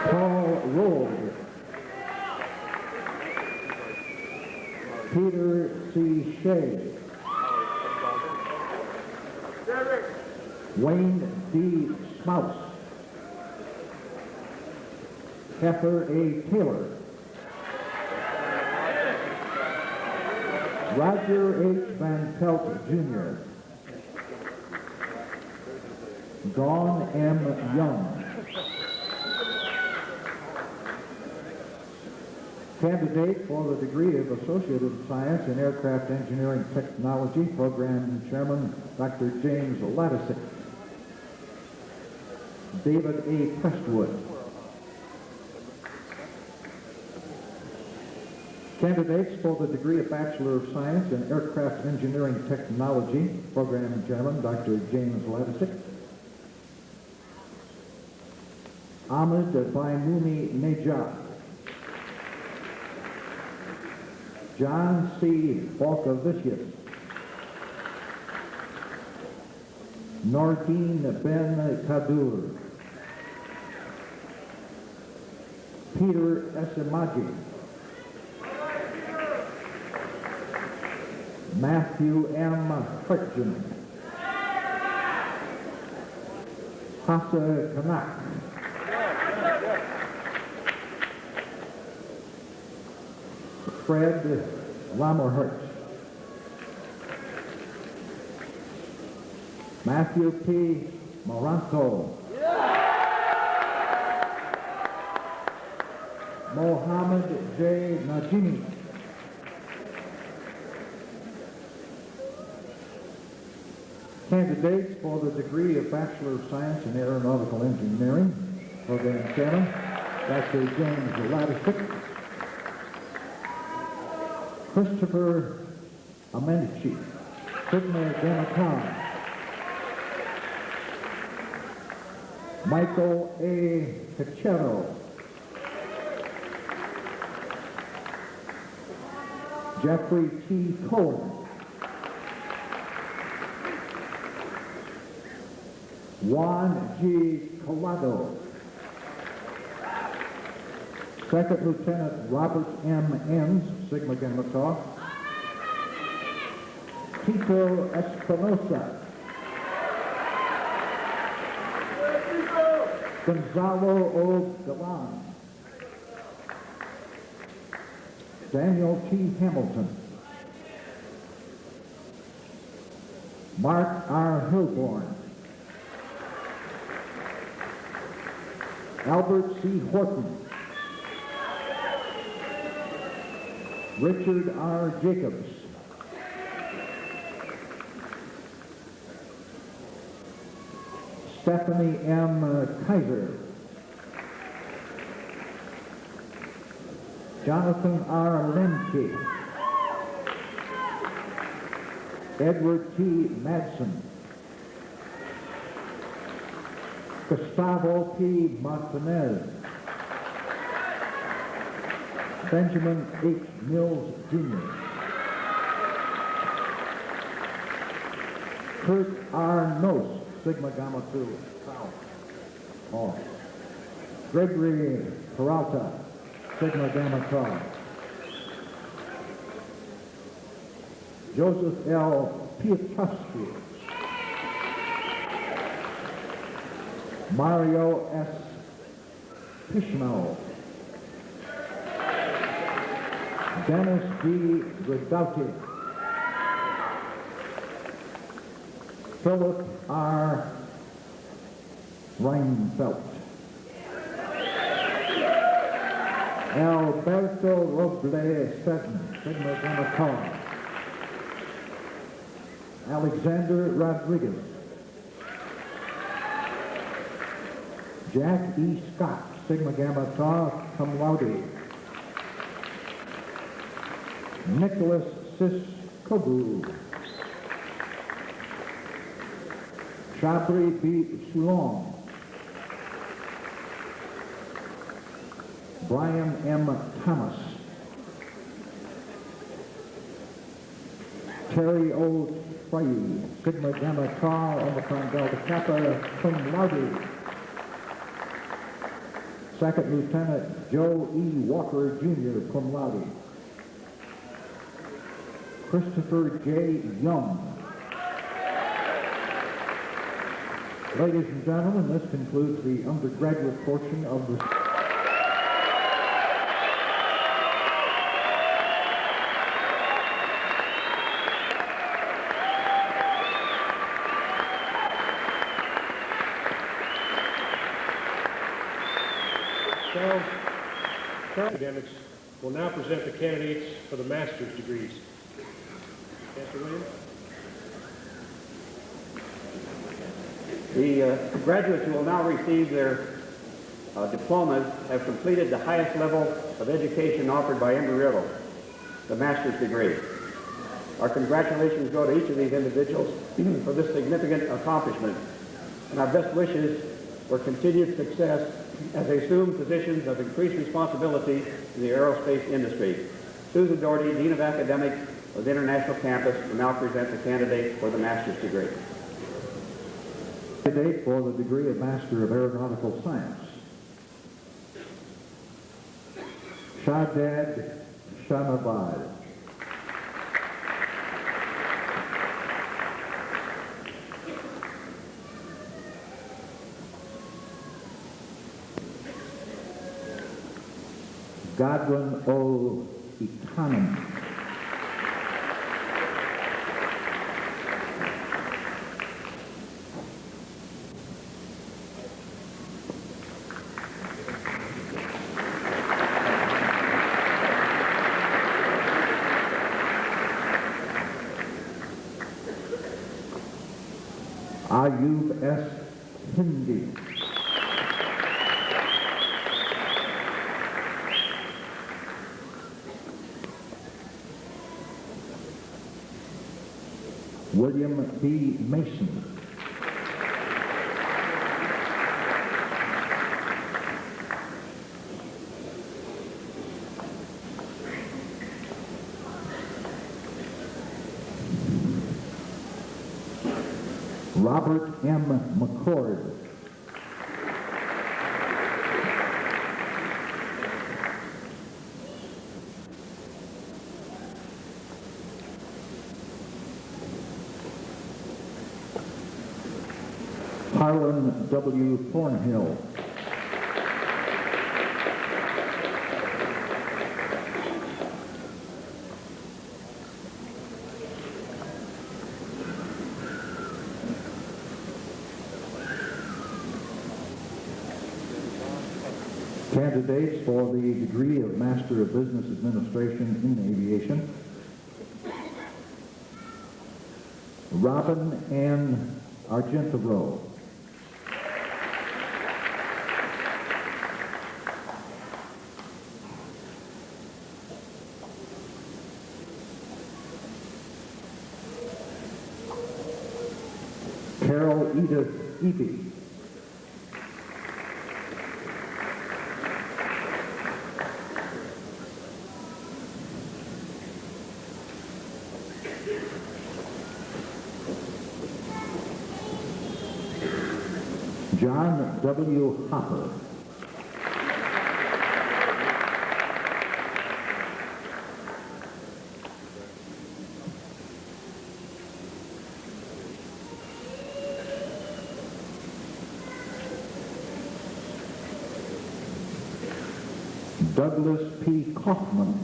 Paul Rold. Peter C. Shea. Wayne D. Smouse. Heifer A. Taylor. Roger H. Van Pelt, Jr. Dawn M. Young. Candidate for the degree of Associate of Science in Aircraft Engineering Technology, Program Chairman Dr. James Latisick. David A. Prestwood. Candidates for the degree of Bachelor of Science in Aircraft Engineering Technology, Program Chairman Dr. James Latisick. Ahmed Bainoumi Nejad. John C. Balkavicius. Nordine Ben Kadur. Peter Esimaji. Matthew M. Hutchin. Hassa Kanak. Fred Lammerhurst. Matthew P. Moranto. Mohammed J. Najimi. Candidates for the degree of Bachelor of Science in Aeronautical Engineering, Program Chairman Dr. James Latisick. Christopher Amenchi, Sigma Gamma Tau. Michael A. Cachero. Jeffrey T. Cohen. Juan G. Collado. Second Lieutenant Robert M. Enns, Sigma Gamma Tau. Tito Espinosa. Gonzalo O. Galan. Daniel T. Hamilton. Mark R. Hilborn. Albert C. Horton. Richard R. Jacobs. Stephanie M. Kaiser. Jonathan R. Lemke. Edward T. Madsen. Gustavo P. Martinez. Benjamin H. Mills, Jr. Kurt R. Nose, Sigma Gamma 2, South. Oh. Gregory Peralta, Sigma Gamma Tau. Joseph L. Piotrowski. Mario S. Pishno. Dennis D. Redouty. Philip R. Reinfeldt. Alberto Roble Seton, Sigma Gamma Tau. Alexander Rodriguez. Jack E. Scott, Sigma Gamma Tau, cum laude. Nicholas Siskobu. Chabri B. Soulon. Brian M. Thomas. Terry O. Frey, Sigma Gamma Tau, Omicron Delta Kappa, cum laude. Second Lieutenant Joe E. Walker, Jr., cum laude. Christopher J. Young. Ladies and gentlemen, this concludes the undergraduate portion of the... Academics will now present the candidates for the master's degrees. Chancellor Williams. The graduates who will now receive their diplomas have completed the highest level of education offered by Embry-Riddle, the master's degree. Our congratulations go to each of these individuals for this significant accomplishment, and our best wishes for continued success as they assume positions of increased responsibility in the aerospace industry. Susan Doherty, Dean of Academics of the International Campus, will now present the candidate for the master's degree. Candidate for the degree of Master of Aeronautical Science, Shadad Shamabad. Godwin O. Economy. Ayub S. Hindi. William B. Mason. Robert M. McCord. Harlan W. Thornhill. Candidates for the degree of Master of Business Administration in Aviation, Robin Ann Argentero. Carol Edith Eby. John W. Hopper. Douglas P. Kaufman.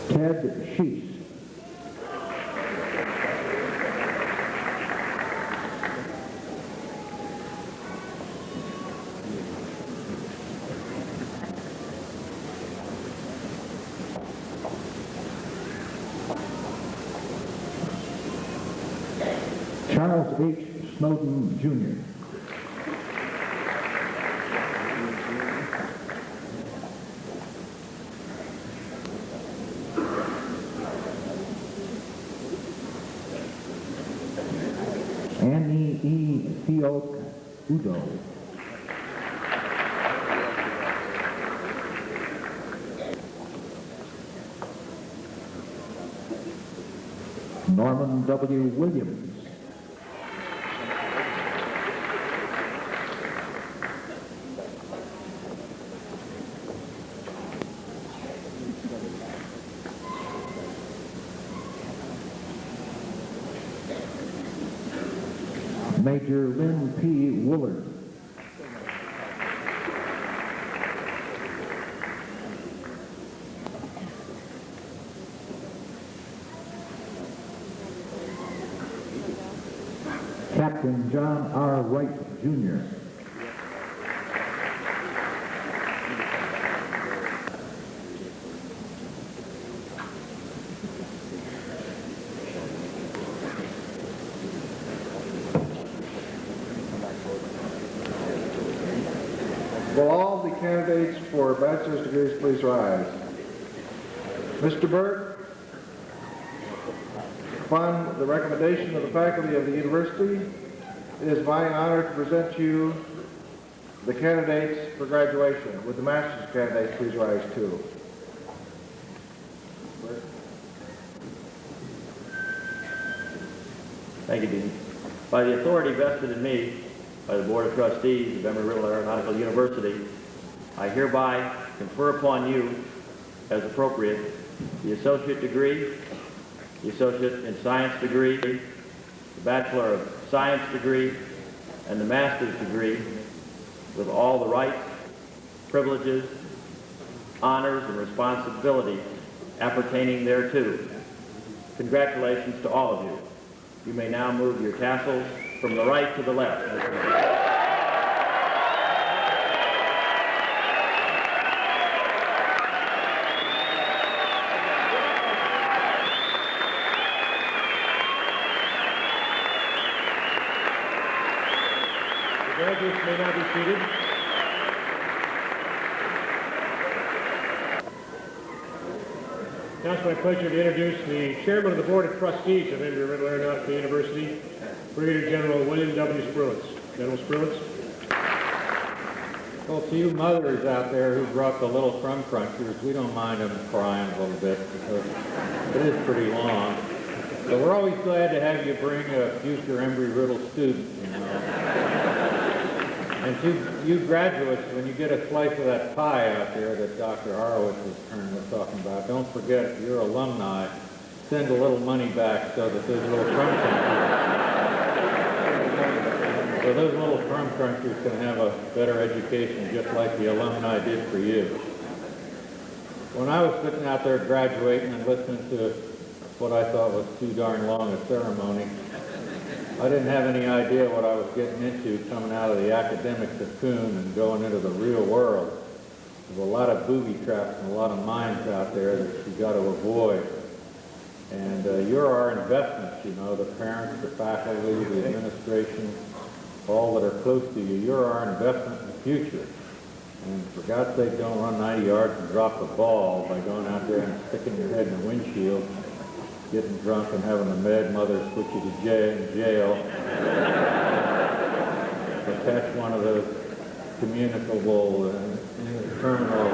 Ted Sheets. Charles H. Snowden, Jr. Annie E. Fiok Udo. Norman W. Williams. Major Lynn P. Woolard. Captain John R. Wright, Jr. Will all the candidates for bachelor's degrees please rise? Mr. Burke, upon the recommendation of the faculty of the university, it is my honor to present you the candidates for graduation. Would the master's candidates please rise too? Thank you, Dean. By the authority vested in me by the Board of Trustees of Embry-Riddle Aeronautical University, I hereby confer upon you, as appropriate, the associate degree, the associate in science degree, the Bachelor of Science degree, and the master's degree, with all the rights, privileges, honors, and responsibilities appertaining thereto. Congratulations to all of you. You may now move your tassels from the right to the left. The graduates may now be seated. Now it's my pleasure to introduce the Chairman of the Board of Trustees of Embry-Riddle Aeronautical University, Brigadier General William W. Sprulitz. General Sprulitz. Well, to you mothers out there who brought the little crumb crunchers, we don't mind them crying a little bit because it is pretty long. But we're always glad to have you bring a future Embry-Riddle student, you know. And to you graduates, when you get a slice of that pie out there that Dr. Horowitz was talking about, don't forget your alumni. Send a little money back so that those little crumb crunchers, so those little crumb crunchers can have a better education just like the alumni did for you. When I was sitting out there graduating and listening to what I thought was too darn long a ceremony, I didn't have any idea what I was getting into coming out of the academic cocoon and going into the real world. There's a lot of booby traps and a lot of mines out there that you got to avoid. And you're our investments, you know, the parents, the faculty, the administration, all that are close to you. You're our investment in the future. And for God's sake, don't run 90 yards and drop the ball by going out there and sticking your head in the windshield, getting drunk and having the mad mother put you to jail, or catch one of those communicable terminal.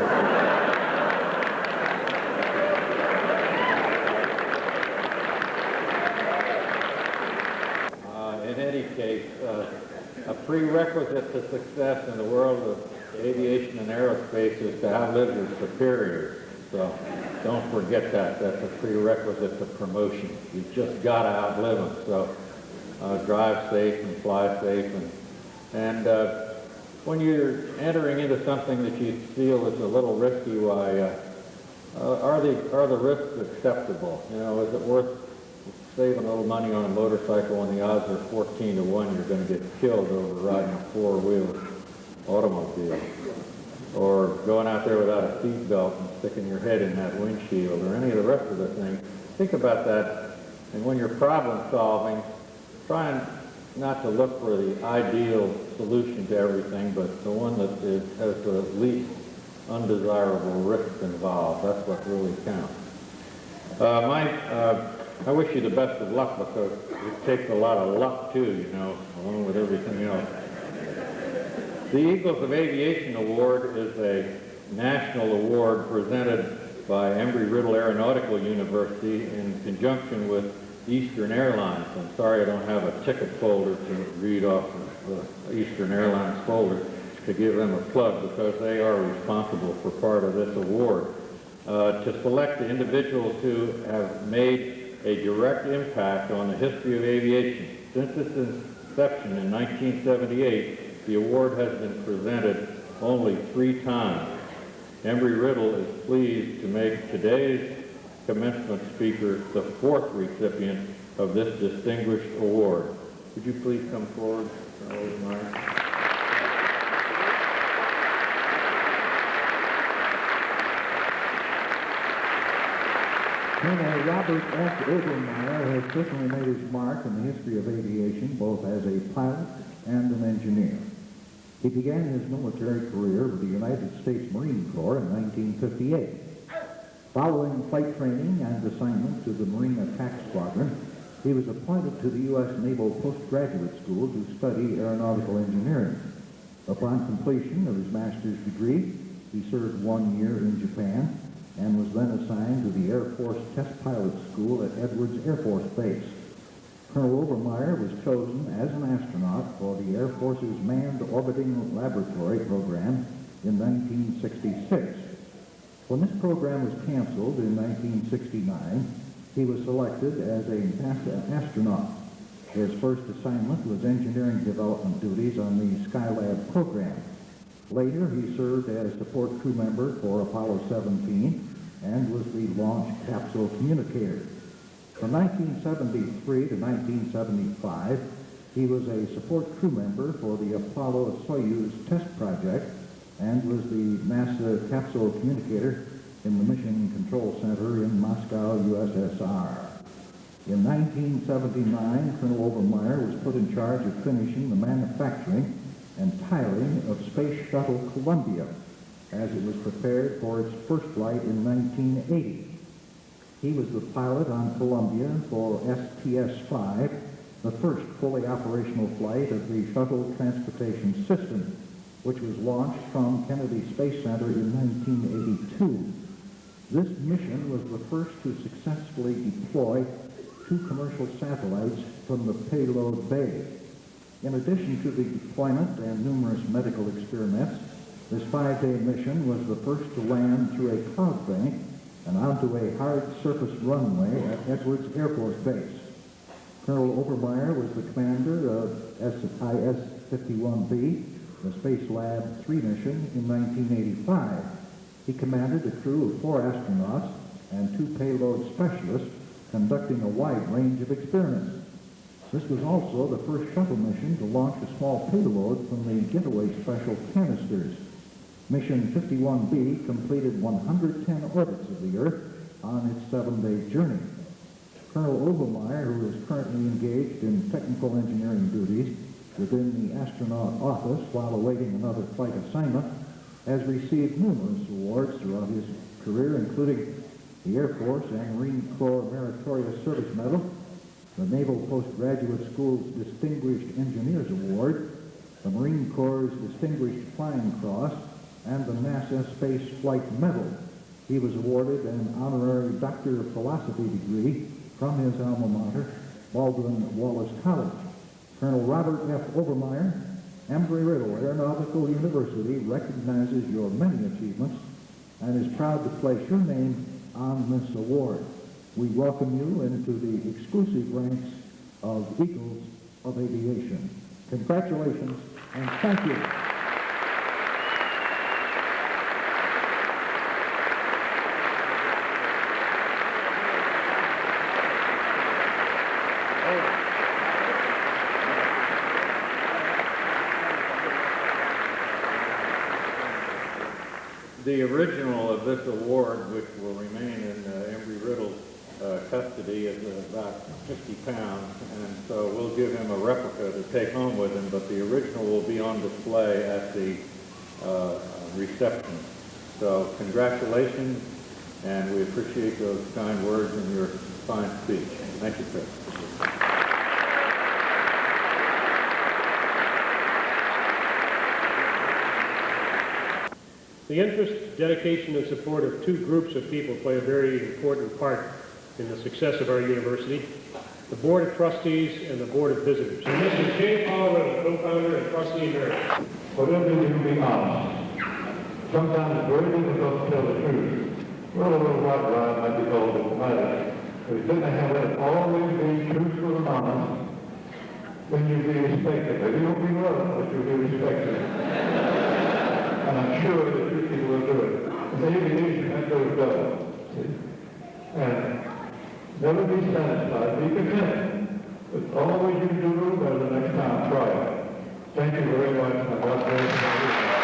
In any case, a prerequisite to success in the world of aviation and aerospace is to outlive your superiors. So don't forget that. That's a prerequisite to promotion. You've just got to outlive them. So drive safe and fly safe. And when you're entering into something that you feel is a little risky, why are the risks acceptable? You know, is it worth saving a little money on a motorcycle when the odds are 14 to 1 you're going to get killed over riding a four-wheel automobile? Or going out there without a seat belt and sticking your head in that windshield, or any of the rest of the things. Think about that, and when you're problem solving, try not to look for the ideal solution to everything, but the one that has the least undesirable risks involved. That's what really counts. I wish you the best of luck, because it takes a lot of luck too, you know, along with everything else. The Eagles of Aviation Award is a national award presented by Embry-Riddle Aeronautical University in conjunction with Eastern Airlines. I'm sorry I don't have a ticket folder to read off the Eastern Airlines folder to give them a plug, because they are responsible for part of this award. To select the individuals who have made a direct impact on the history of aviation. Since its inception in 1978, the award has been presented only 3 times. Embry-Riddle is pleased to make today's commencement speaker the 4th recipient of this distinguished award. Would you please come forward, Colonel Overmyer? Colonel Robert F. Overmyer has certainly made his mark in the history of aviation, both as a pilot and an engineer. He began his military career with the United States Marine Corps in 1958. Following flight training and assignment to the Marine Attack Squadron, he was appointed to the U.S. Naval Postgraduate School to study aeronautical engineering. Upon completion of his master's degree, he served 1 year in Japan and was then assigned to the Air Force Test Pilot School at Edwards Air Force Base. Colonel Overmyer was chosen as an astronaut for the Air Force's Manned Orbiting Laboratory program in 1966. When this program was canceled in 1969, he was selected as a NASA astronaut. His first assignment was engineering development duties on the Skylab program. Later, he served as support crew member for Apollo 17 and was the launch capsule communicator. From 1973 to 1975, he was a support crew member for the Apollo-Soyuz test project and was the NASA capsule communicator in the Mission Control Center in Moscow, USSR. In 1979, Colonel Overmyer was put in charge of finishing the manufacturing and tiling of Space Shuttle Columbia as it was prepared for its first flight in 1980. He was the pilot on Columbia for STS-5, the first fully operational flight of the Shuttle Transportation System, which was launched from Kennedy Space Center in 1982. This mission was the first to successfully deploy 2 commercial satellites from the payload bay. In addition to the deployment and numerous medical experiments, this 5-day mission was the first to land through a cloud bank and onto a hard surface runway at Edwards Air Force Base. Colonel Overmyer was the commander of IS-51B, the Space Lab 3 mission in 1985. He commanded a crew of 4 astronauts and 2 payload specialists conducting a wide range of experiments. This was also the first shuttle mission to launch a small payload from the getaway special canisters. Mission 51B completed 110 orbits of the Earth on its 7-day journey. Colonel Overmyer, who is currently engaged in technical engineering duties within the astronaut office while awaiting another flight assignment, has received numerous awards throughout his career, including the Air Force and Marine Corps Meritorious Service Medal, the Naval Postgraduate School's Distinguished Engineers Award, the Marine Corps' Distinguished Flying Cross, and the NASA Space Flight Medal. He was awarded an honorary Doctor of Philosophy degree from his alma mater, Baldwin Wallace College. Colonel Robert F. Overmyer, Embry-Riddle Aeronautical University recognizes your many achievements and is proud to place your name on this award. We welcome you into the exclusive ranks of Eagles of Aviation. Congratulations and thank you. The original of this award, which will remain in Embry-Riddle's custody, is about 50 pounds, and so we'll give him a replica to take home with him, but the original will be on display at the reception. So congratulations, and we appreciate those kind words and your fine speech. Thank you, Chris. The interest, dedication, and support of 2 groups of people play a very important part in the success of our university: the Board of Trustees and the Board of Visitors. And Mr. J. Paul Riddle, co-founder and trustee emeritus. Whatever you do, be honest. Sometimes it's very difficult to tell the truth. Well, a little white lie might be called diplomatic, but it's going to have it always be truthful and honest. then you'll be respected. Maybe you'll be loved, but you'll be respected. And I'm sure that you people will do it. In aviation, that goes double. And never be satisfied. Be content. But always you can do a little better the next time. Try it. Thank you very much. And God bless you.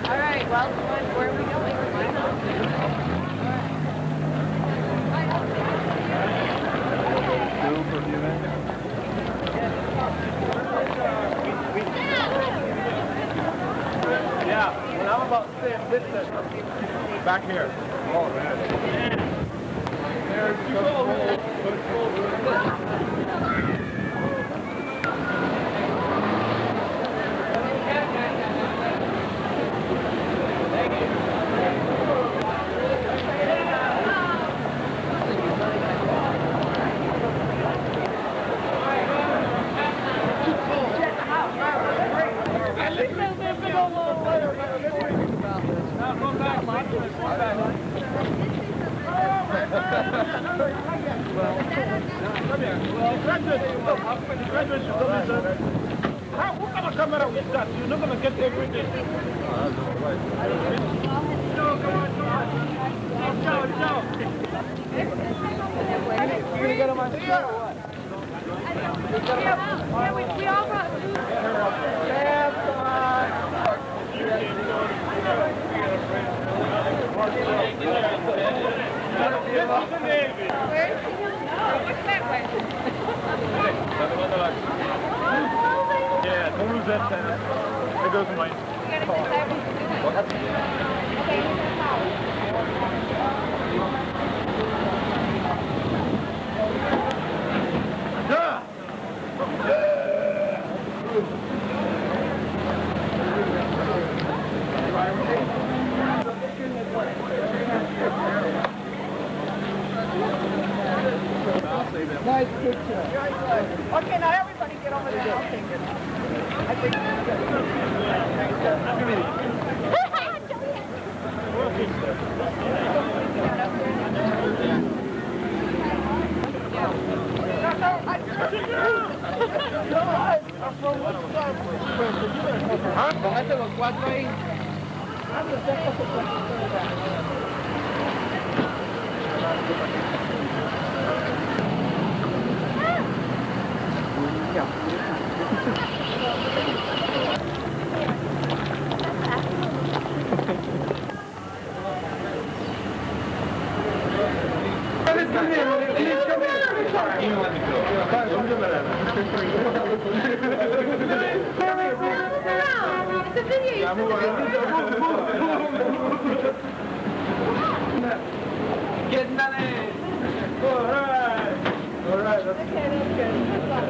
All right, well, where are we going? Yeah, when I'm about to say a distance, back here. Oh, man. There you go. What kind of camera is that? You're not going to get everything. You're going to get on my show or what? Yeah, we all brought food. Yeah, don't lose that tennis. There goes mine. Nice picture. Okay, now everybody get over there. I'll take it. I think Póngase los cuatro ahí. Getting that in. All right. All right. That's good.